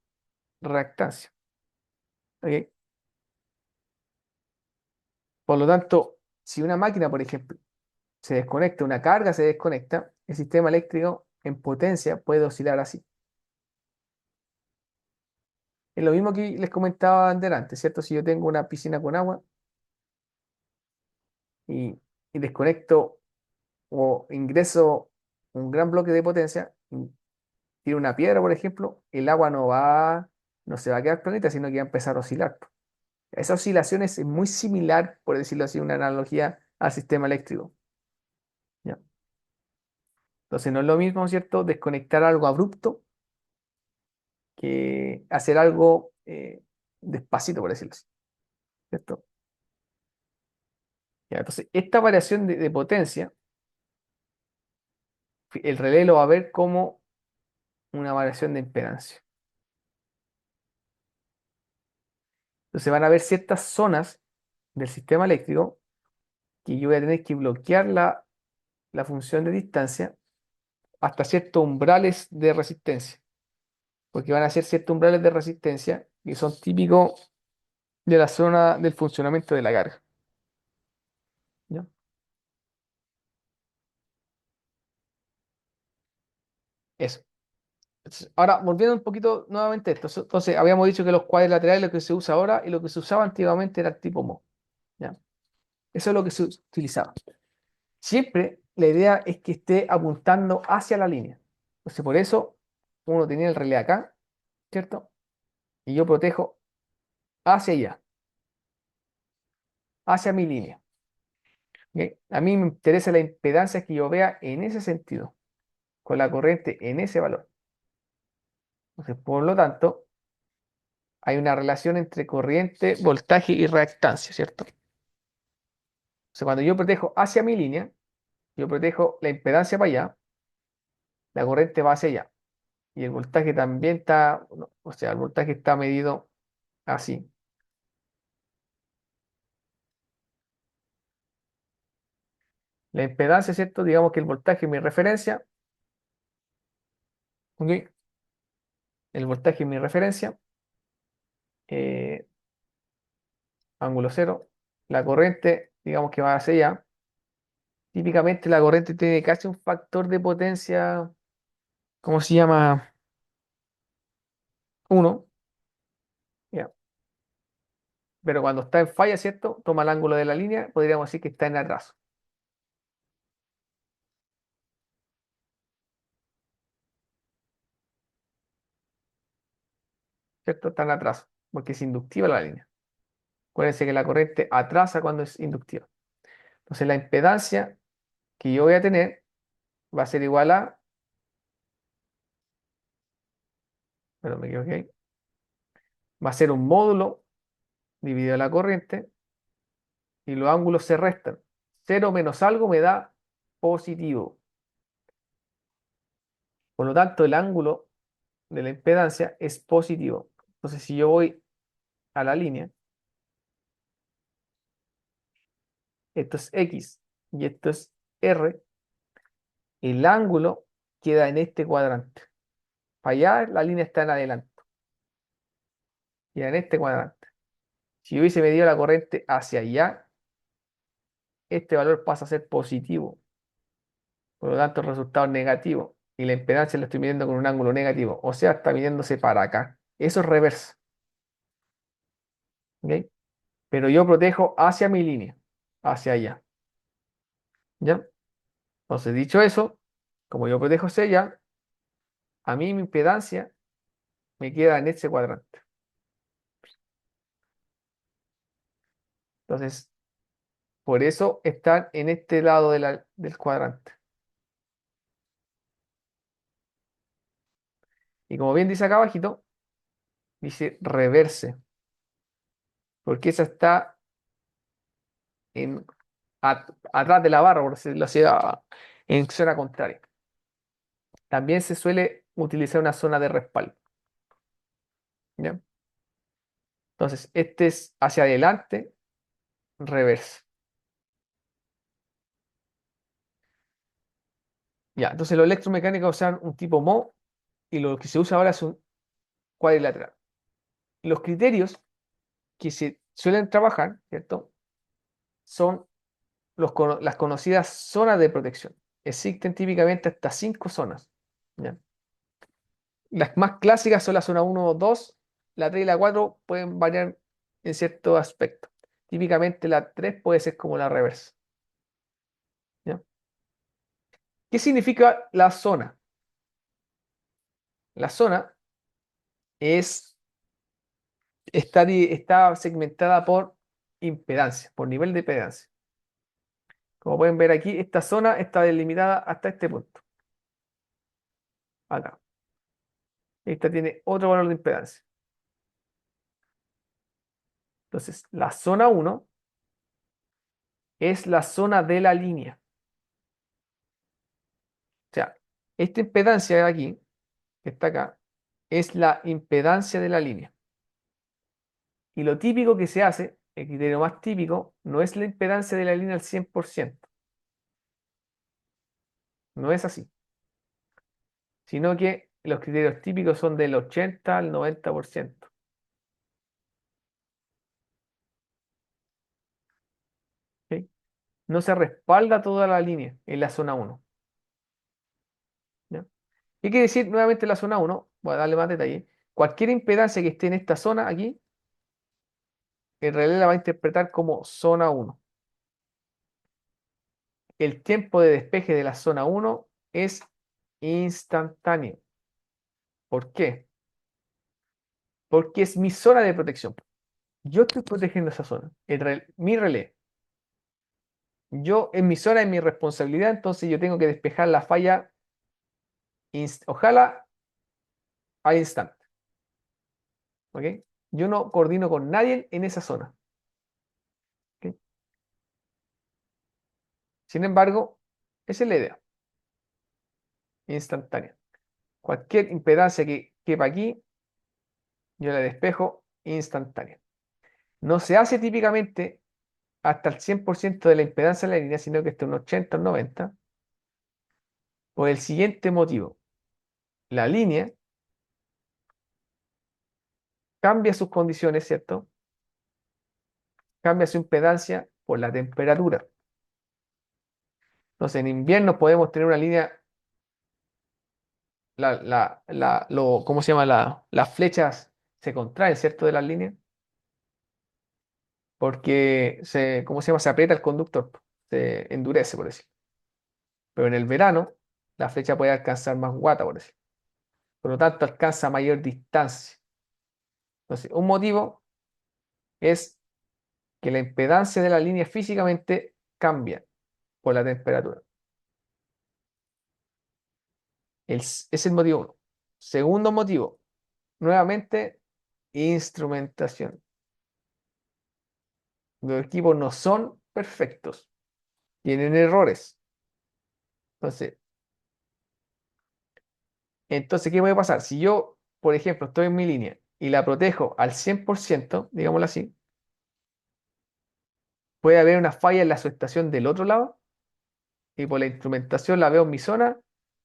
reactancia. ¿Ok? Por lo tanto, si una máquina, por ejemplo, se desconecta, una carga se desconecta, el sistema eléctrico en potencia puede oscilar así. Es lo mismo que les comentaba antes, ¿cierto? Si yo tengo una piscina con agua y desconecto o ingreso un gran bloque de potencia, tiro una piedra, por ejemplo, el agua no se va a quedar planita, sino que va a empezar a oscilar. Esa oscilación es muy similar, por decirlo así, una analogía al sistema eléctrico. ¿Ya? Entonces no es lo mismo, ¿cierto? Desconectar algo abrupto que hacer algo despacito, por decirlo así, ¿cierto? Ya, entonces, esta variación de potencia, el relé lo va a ver como una variación de impedancia. Entonces van a haber ciertas zonas del sistema eléctrico que yo voy a tener que bloquear la función de distancia hasta ciertos umbrales de resistencia, porque van a ser ciertos umbrales de resistencia que son típicos de la zona del funcionamiento de la carga. ¿Ya? Eso. Entonces, ahora, volviendo un poquito nuevamente a esto. Entonces, habíamos dicho que los cuadrilaterales, lo que se usa ahora y lo que se usaba antiguamente era el tipo MO. ¿Ya? Eso es lo que se utilizaba. Siempre la idea es que esté apuntando hacia la línea. Entonces, por eso uno tenía el relé acá, ¿cierto? Y yo protejo hacia allá, hacia mi línea. ¿Ok? A mí me interesa la impedancia que yo vea en ese sentido, con la corriente en ese valor. Entonces, por lo tanto, hay una relación entre corriente, voltaje y reactancia, ¿cierto? Entonces, cuando yo protejo hacia mi línea, yo protejo la impedancia para allá, la corriente va hacia allá. Y el voltaje también está, no, o sea, el voltaje está medido así. La impedancia, ¿cierto? Digamos que el voltaje es mi referencia. ¿Ok? El voltaje es mi referencia. eh, ángulo cero. La corriente, digamos que va hacia allá. Típicamente la corriente tiene casi un factor de potencia, ¿cómo se llama? Uno. Ya. Pero cuando está en falla, ¿cierto? Toma el ángulo de la línea, podríamos decir que está en atraso, ¿cierto? Está en atraso, porque es inductiva la línea. Acuérdense que la corriente atrasa cuando es inductiva. Entonces la impedancia que yo voy a tener va a ser igual a, pero me equivoqué, va a ser un módulo dividido la corriente y los ángulos se restan. Cero menos algo me da positivo. Por lo tanto, el ángulo de la impedancia es positivo. Entonces, si yo voy a la línea, esto es X y esto es R, el ángulo queda en este cuadrante. Para allá la línea está en adelanto. Queda en este cuadrante. Si yo hubiese medido la corriente hacia allá, este valor pasa a ser positivo. Por lo tanto, el resultado es negativo. Y la impedancia la estoy midiendo con un ángulo negativo. O sea, está midiéndose para acá. Eso es reversa. ¿Ok? Pero yo protejo hacia mi línea, hacia allá. ¿Ya? Entonces, dicho eso, como yo protejo C ya, a mí mi impedancia me queda en ese cuadrante. Entonces, por eso están en este lado del cuadrante. Y como bien dice acá abajito, dice reverse, porque esa está en, atrás de la barra, por decirlo así, en zona contraria. También se suele utilizar una zona de respaldo. ¿Ya? Entonces, este es hacia adelante, reverse. Ya, entonces los electromecánicos usan un tipo MO y lo que se usa ahora es un cuadrilateral. Los criterios que se suelen trabajar, ¿cierto? Son las conocidas zonas de protección. Existen típicamente hasta 5 zonas. ¿Ya? Las más clásicas son la zona 1 o 2, la 3 y la 4 pueden variar en ciertos aspectos. Típicamente la 3 puede ser como la reversa. ¿Ya? ¿Qué significa la zona? La zona está segmentada por impedancia, por nivel de impedancia. Como pueden ver aquí, esta zona está delimitada hasta este punto. Acá. Esta tiene otro valor de impedancia. Entonces, la zona 1 es la zona de la línea. O sea, esta impedancia de aquí, que está acá, es la impedancia de la línea. Y lo típico que se hace, el criterio más típico, no es la impedancia de la línea al 100%. No es así. Sino que los criterios típicos son del 80 al 90%. ¿Ok? No se respalda toda la línea en la zona 1. ¿Ya? ¿Qué quiere decir nuevamente la zona 1? Voy a darle más detalle. Cualquier impedancia que esté en esta zona aquí, el relé la va a interpretar como zona 1. El tiempo de despeje de la zona 1 es instantáneo. ¿Por qué? Porque es mi zona de protección. Yo estoy protegiendo esa zona, mi relé. Yo en mi zona es mi responsabilidad, entonces yo tengo que despejar la falla, ojalá al instante. ¿Ok? Yo no coordino con nadie en esa zona. ¿Ok? Sin embargo, esa es la idea, instantánea. Cualquier impedancia que quepa aquí, yo la despejo instantánea. No se hace típicamente hasta el 100% de la impedancia de la línea, sino que hasta un 80 o 90, por el siguiente motivo. La línea cambia sus condiciones, ¿cierto? Cambia su impedancia por la temperatura. Entonces, en invierno podemos tener una línea, ¿cómo se llama? Las flechas se contraen, ¿cierto? De las líneas, porque ¿cómo se llama? Se aprieta el conductor, se endurece, por decir. Pero en el verano, la flecha puede alcanzar más guata, por decir. Por lo tanto, alcanza mayor distancia. Entonces, un motivo es que la impedancia de la línea físicamente cambia por la temperatura. Es el motivo 1. Segundo motivo, nuevamente, instrumentación. Los equipos no son perfectos, tienen errores. Entonces, ¿qué puede pasar? Si yo, por ejemplo, estoy en mi línea y la protejo al 100%, digámoslo así, puede haber una falla en la subestación del otro lado y por la instrumentación la veo en mi zona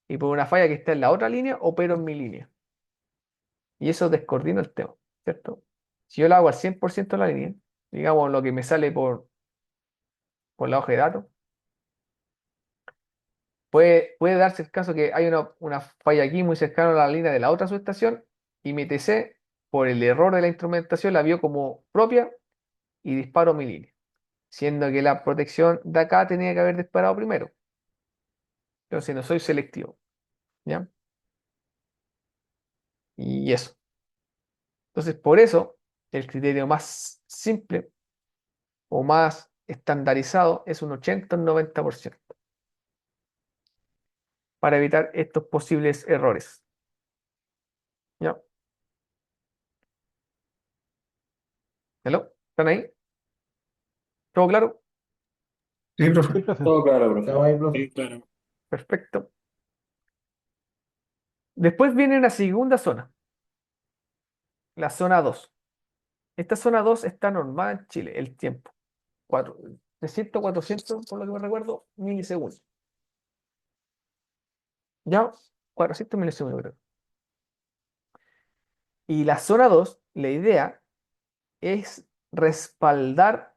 y por una falla que está en la otra línea opero en mi línea. Y eso descoordina el tema, ¿cierto? Si yo lo hago al 100% de la línea, digamos lo que me sale por la hoja de datos, puede darse el caso que hay una falla aquí muy cercana a la línea de la otra subestación y mi TC, por el error de la instrumentación, la vio como propia y disparo mi línea. siendo que la protección de acá tenía que haber disparado primero. Entonces no soy selectivo, ¿ya? Y eso. Entonces, por eso, el criterio más simple o más estandarizado es un 80 o 90% para evitar estos posibles errores. ¿Ya? ¿Hello? ¿Están ahí? ¿Todo claro? Sí, profe. Sí, profe. Todo claro, profe. Estaba ahí, profe. Sí, claro. Perfecto. Después viene una segunda zona, la zona 2. Esta zona 2 está normada en Chile, el tiempo. 300, 400, por lo que me recuerdo, milisegundos. ¿Ya? 400 milisegundos, creo. Y la zona 2, la idea es respaldar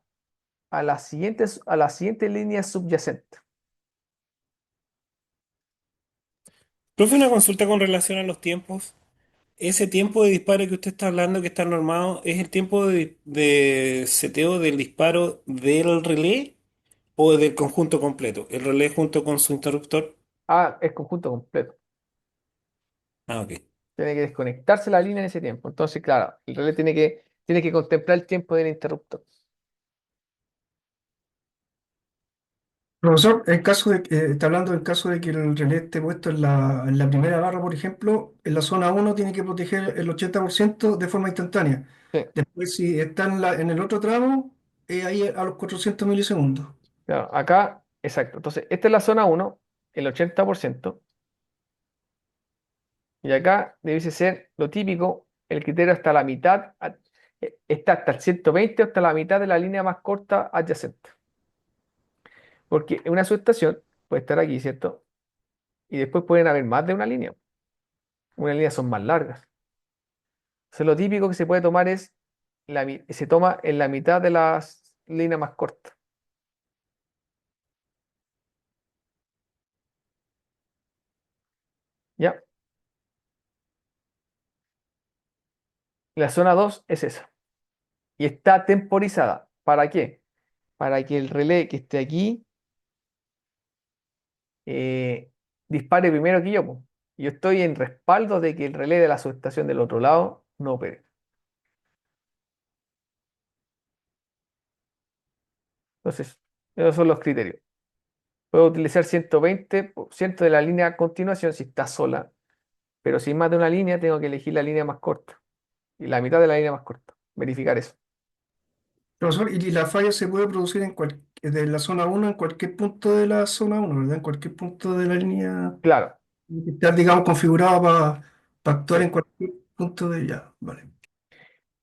a la siguiente línea subyacente. Profe, una consulta con relación a los tiempos. Ese tiempo de disparo que usted está hablando, que está normado, ¿es el tiempo de seteo del disparo del relé o del conjunto completo? ¿El relé junto con su interruptor? Ah, es conjunto completo. Ah, ok. Tiene que desconectarse la línea en ese tiempo. Entonces, claro, el relé tiene que contemplar el tiempo del interruptor. Profesor, en caso de que, está hablando en caso de que el relé esté puesto en la primera barra, por ejemplo, en la zona uno tiene que proteger el 80% de forma instantánea. Sí, Después, si está en el otro tramo, ahí a los 400 milisegundos. claro, acá, exacto. Entonces, esta es la zona 1, el 80%. Y acá debiese ser lo típico, el criterio hasta la mitad, está hasta el 120 o hasta la mitad de la línea más corta adyacente. Porque una subestación puede estar aquí, ¿cierto? Y después pueden haber más de una línea. Unas líneas son más largas. Entonces, lo típico que se puede tomar es, se toma en la mitad de las líneas más cortas. ¿Ya? La zona 2 es esa. Y está temporizada. ¿Para qué? Para que el relé que esté aquí eh, dispare primero que yo, po. Yo estoy en respaldo de que el relé de la subestación del otro lado no opere. Entonces, esos son los criterios. Puedo utilizar 120% de la línea a continuación si está sola, pero si hay más de una línea, tengo que elegir la línea más corta y la mitad de la línea más corta. Verificar eso. Profesor, y la falla se puede producir de la zona uno en cualquier punto de la zona uno, ¿verdad? En cualquier punto de la línea. Claro, Está, digamos, configurado para actuar sí. en cualquier punto de ya. Vale.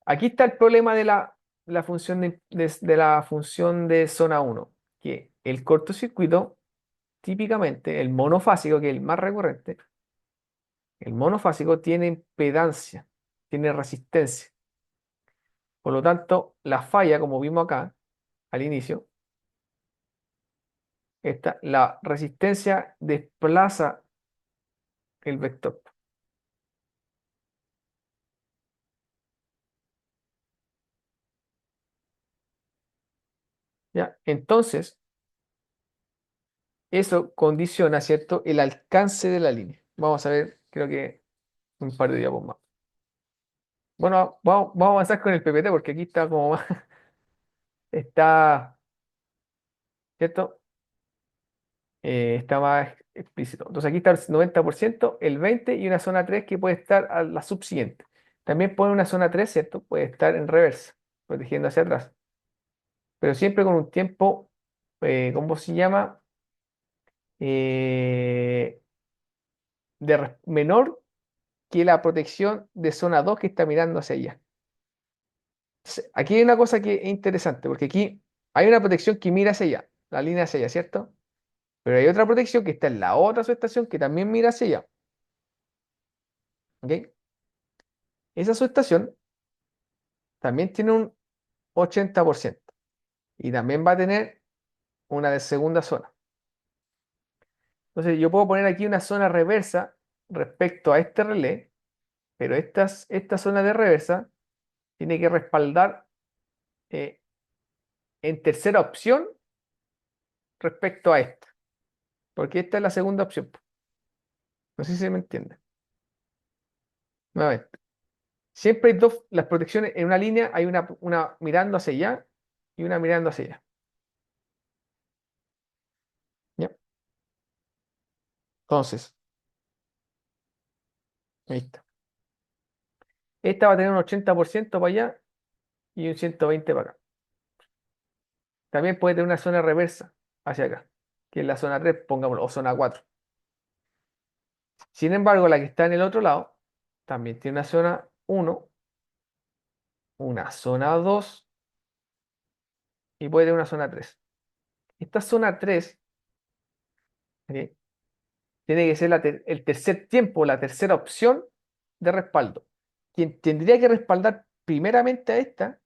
Aquí está el problema de la función de la función de zona 1, que el cortocircuito, típicamente, el monofásico, que es el más recurrente, el monofásico tiene impedancia, tiene resistencia. Por lo tanto, la falla, como vimos acá al inicio, la resistencia desplaza el vector. ¿Ya? Entonces, eso condiciona, ¿cierto?, el alcance de la línea. Vamos a ver, creo que un par de diapos más. Bueno, vamos a avanzar con el PPT porque aquí está como más, está, ¿cierto? Está más explícito. Entonces aquí está el 90%, el 20% y una zona 3 que puede estar a la subsiguiente. También pone una zona 3, ¿cierto? Puede estar en reversa, protegiendo hacia atrás. Pero siempre con un tiempo, ¿cómo se llama? Eh, menor que la protección de zona 2 que está mirando hacia allá. Entonces, aquí hay una cosa que es interesante, porque aquí hay una protección que mira hacia allá, la línea hacia allá, ¿cierto? Pero hay otra protección que está en la otra subestación que también mira hacia allá. ¿Ok? Esa subestación también tiene un 80% y también va a tener una de segunda zona. Entonces yo puedo poner aquí una zona reversa respecto a este relé, pero esta zona de reversa tiene que respaldar eh, en tercera opción respecto a esta, porque esta es la segunda opción. No sé si se me entiende. Nuevamente, siempre hay dos, las protecciones en una línea, hay una mirando hacia allá y una mirando hacia allá. ¿Ya? Entonces, ahí está. Esta va a tener un 80% para allá y un 120 para acá. También puede tener una zona reversa hacia acá, que es la zona 3, pongámoslo, o zona 4. Sin embargo, la que está en el otro lado también tiene una zona 1, una zona 2 y puede tener una zona 3. Esta zona 3, ¿ok?, tiene que ser el tercer tiempo, la tercera opción de respaldo. Quien tendría que respaldar primeramente a esta,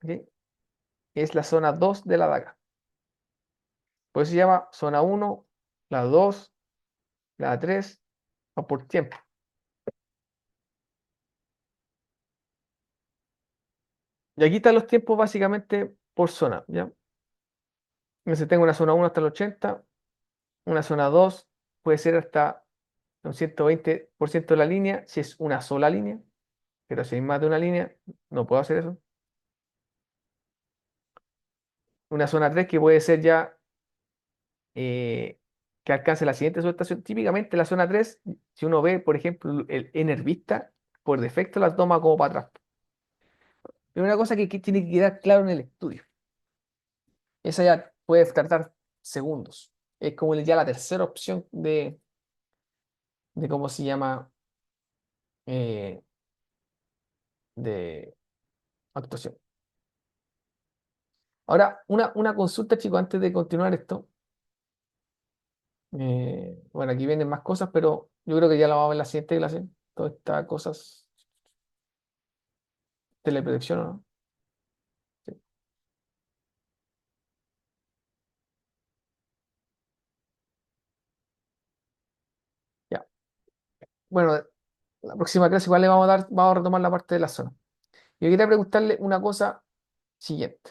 ¿ok?, es la zona 2 de la daga. Por eso se llama zona 1, la 2, la 3, o por tiempo. Y aquí están los tiempos básicamente por zona, ¿ya? Entonces tengo una zona 1 hasta el 80, una zona 2 puede ser hasta un 120% de la línea, si es una sola línea, pero si hay más de una línea, no puedo hacer eso. Una zona 3 que puede ser ya que alcance la siguiente subestación. Típicamente la zona 3, si uno ve, por ejemplo, el Enervista, por defecto la toma como para atrás. Es una cosa que tiene que quedar claro en el estudio. Esa ya puede tardar segundos. Es como ya la tercera opción de cómo se llama, eh, de actuación. Ahora, una consulta, chicos, antes de continuar esto. Bueno, aquí vienen más cosas, pero yo creo que ya la vamos a ver en la siguiente clase. Todas estas cosas, teleproyección, ¿o no? Sí. Ya. Bueno, la próxima clase igual le vamos a retomar la parte de la zona. Yo quería preguntarle una cosa siguiente.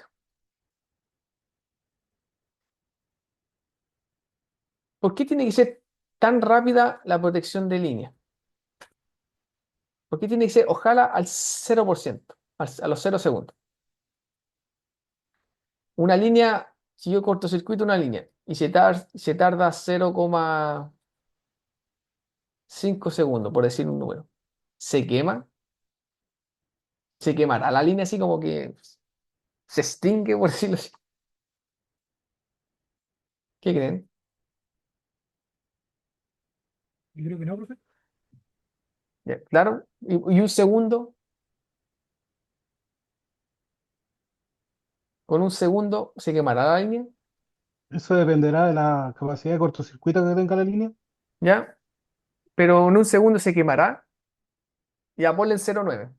¿Por qué tiene que ser tan rápida la protección de línea? ¿Por qué tiene que ser, ojalá, al 0%, a los 0 segundos? Una línea, si yo cortocircuito una línea y se tarda 0,5 segundos, por decir un número, ¿se quema? ¿Se quemará la línea así como que se extingue, por decirlo así? ¿Qué creen? Yo creo que no, profe. Ya, ¿claro? ¿Y un segundo? ¿Con un segundo se quemará la línea? Eso dependerá de la capacidad de cortocircuito que tenga la línea. ¿Ya? Pero en un segundo se quemará. Ya ponle en 0,9.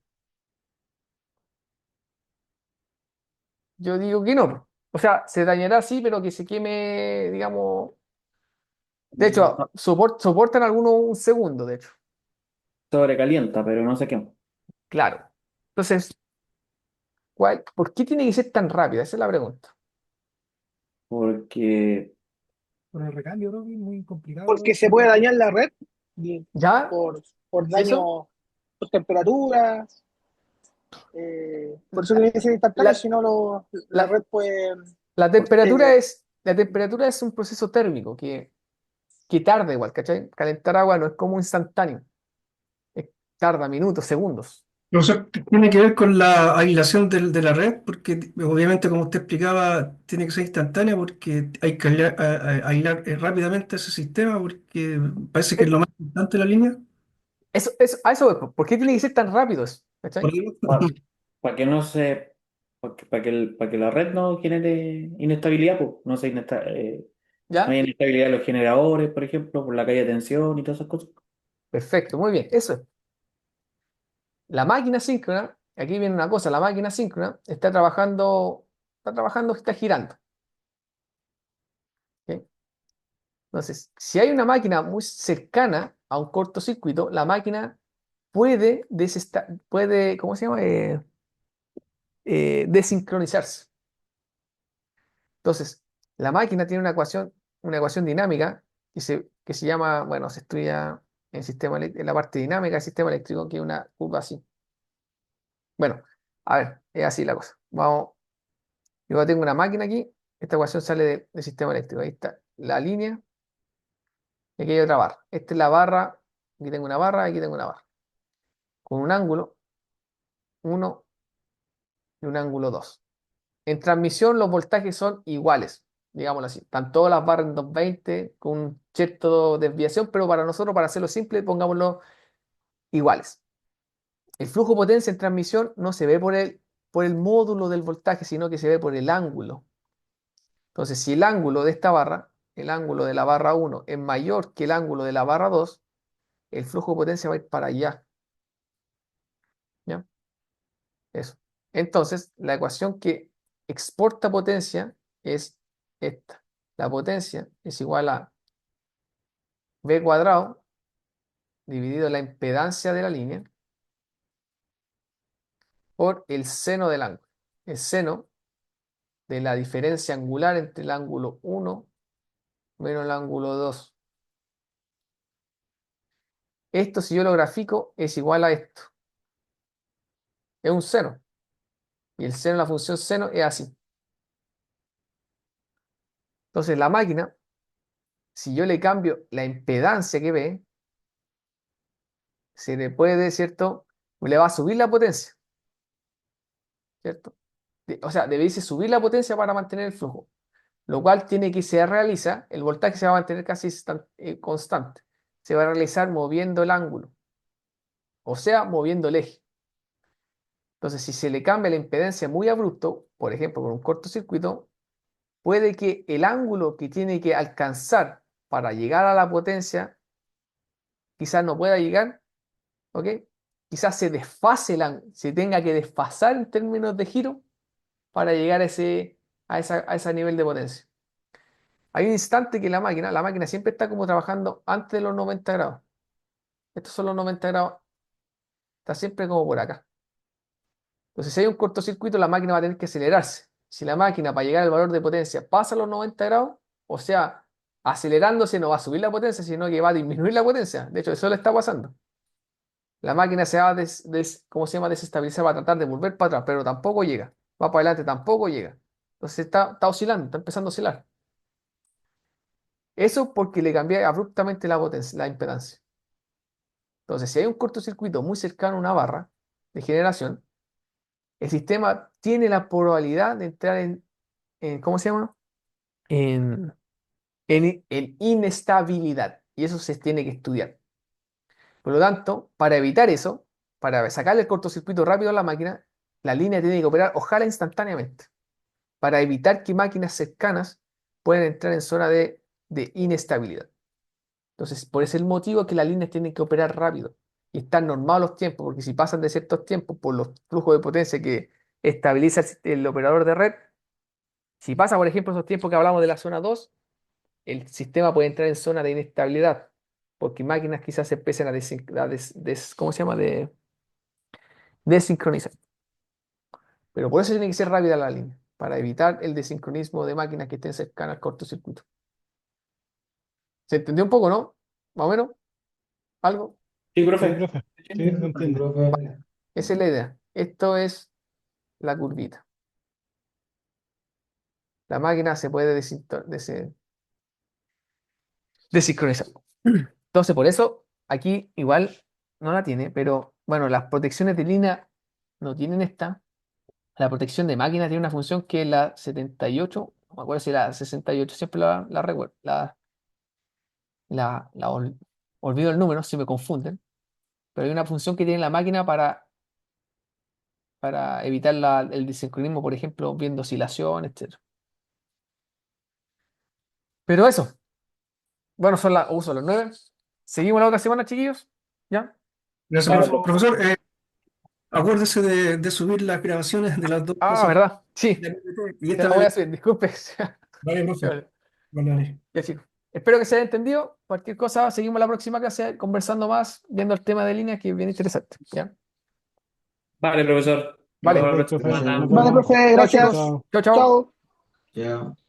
Yo digo que no, po. O sea, se dañará sí, pero que se queme, digamos. De hecho, soportan algunos un segundo, de hecho. Sobrecalienta, pero no sé qué. Claro. Entonces, ¿por qué tiene que ser tan rápida? Esa es la pregunta. Porque Por el recambio, profe, muy complicado. Porque se puede dañar la red y ¿Ya? por ¿Eso? daño por temperaturas. Por eso tiene que ser instantáneo, La, si no la la- red puede. la temperatura es un proceso térmico que tarda igual, ¿cachai? Calentar agua no es como instantáneo. Tarda minutos, segundos. Profesor, tiene que ver con la aislación de la red, porque obviamente, como usted explicaba, tiene que ser instantánea porque hay que aislar rápidamente ese sistema, porque parece que es Eh, lo más importante de la línea. a eso voy, po. ¿Por qué tiene que ser tan rápido eso? Por ¿Cachai? ahí. para que no se, para que la red no genere inestabilidad, pues, no hay ¿Ya? inestabilidad de los generadores, por ejemplo, por la caída de tensión y todas esas cosas. Perfecto, muy bien. Eso es. La máquina síncrona, aquí viene una cosa, la máquina síncrona está girando. ¿Ok? Entonces, si hay una máquina muy cercana a un cortocircuito, la máquina puede, ¿cómo se llama? Desincronizarse. Entonces, la máquina tiene una ecuación dinámica que se llama, bueno, se estudia en la parte dinámica del sistema eléctrico, que es una curva así. Bueno, a ver, es así la cosa. Vamos, yo tengo una máquina aquí, esta ecuación sale del sistema eléctrico. Ahí está la línea, y aquí hay otra barra. Esta es la barra, aquí tengo una barra, aquí tengo una barra. Con un ángulo 1 y un ángulo 2. En transmisión los voltajes son iguales, digámoslo así. Están todas las barras en 220 con un cierto desviación, pero para nosotros, para hacerlo simple, pongámoslo iguales. El flujo de potencia en transmisión no se ve por el módulo del voltaje, sino que se ve por el ángulo. Entonces, si el ángulo de esta barra, el ángulo de la barra 1 es mayor que el ángulo de la barra 2, el flujo de potencia va a ir para allá. ¿Ya? Eso. Entonces, la ecuación que exporta potencia es esta. La potencia es igual a V cuadrado dividido la impedancia de la línea por el seno del ángulo. El seno de la diferencia angular entre el ángulo 1 menos el ángulo 2. Esto, si yo lo grafico, es igual a esto. Es un seno. Y el seno de la función seno es así. Entonces, la máquina, si yo le cambio la impedancia que ve, se le puede, ¿cierto? Le va a subir la potencia, ¿cierto? O sea, debiese subir la potencia para mantener el flujo, lo cual tiene que se realiza, el voltaje se va a mantener casi constante. Se va a realizar moviendo el ángulo, o sea, moviendo el eje. Entonces, si se le cambia la impedancia muy abrupto, por ejemplo, con un cortocircuito, puede que el ángulo que tiene que alcanzar para llegar a la potencia quizás no pueda llegar, ¿ok? Quizás se tenga que desfasar en términos de giro para llegar a ese nivel de potencia. Hay un instante que la máquina siempre está como trabajando antes de los 90 grados. Estos son los 90 grados, está siempre como por acá. Entonces, si hay un cortocircuito, la máquina va a tener que acelerarse. Si la máquina, para llegar al valor de potencia, pasa los 90 grados, o sea, acelerándose no va a subir la potencia, sino que va a disminuir la potencia. De hecho, eso le está pasando. La máquina se va a ¿cómo se llama? Desestabilizar, va a tratar de volver para atrás, pero tampoco llega. Va para adelante, tampoco llega. Entonces está oscilando, está empezando a oscilar. Eso porque le cambié abruptamente la potencia, la impedancia. Entonces, si hay un cortocircuito muy cercano a una barra de generación, el sistema tiene la probabilidad de entrar ¿cómo se llama? En inestabilidad. Y eso se tiene que estudiar. Por lo tanto, para evitar eso, para sacarle el cortocircuito rápido a la máquina, la línea tiene que operar, ojalá instantáneamente, para evitar que máquinas cercanas puedan entrar en zona de inestabilidad. Entonces, por ese el motivo que las líneas tienen que operar rápido y están normados los tiempos, porque si pasan de ciertos tiempos por los flujos de potencia que estabiliza el operador de red, si pasa, por ejemplo, esos tiempos que hablamos de la zona 2, el sistema puede entrar en zona de inestabilidad, porque máquinas quizás se empiecen ¿cómo se llama? De desincronizar. Pero por eso tiene que ser rápida la línea, para evitar el desincronismo de máquinas que estén cercanas al cortocircuito. ¿Se entendió un poco, no? ¿Más o menos? ¿Algo? Sí, Sí, profe. profe. Sí, se Sí, entiende. profe. Vale. Esa es la idea. Esto es la curvita. La máquina se puede desincronizar. Entonces, por eso, aquí igual no la tiene, pero bueno, las protecciones de línea no tienen esta. La protección de máquina tiene una función que es la 78, no me acuerdo si la 68, siempre la recuerdo. Olvido el número, si me confunden, pero hay una función que tiene la máquina para evitar el desincronismo, por ejemplo, viendo oscilación, etc. Pero eso, bueno, son los 9. Seguimos la otra semana, chiquillos. ¿Ya? Gracias, Vale, profesor. Profesor, acuérdese de subir las grabaciones de las dos Ah, cosas ¿verdad? Sí, de PPT, y te esta la voy a vez. subir, disculpe. Vale, profe. Vale, Vale, vale. ya, chicos. Espero que se haya entendido. Cualquier cosa, seguimos la próxima clase conversando más, viendo el tema de línea, que es bien interesante. ¿Ya? vale, profesor. Nos Vale. vemos la Vale, próxima profe. semana. Nos Vale, vemos. profe, Chao, gracias. chicos. Chao. Chao, chao. Chao. Ya.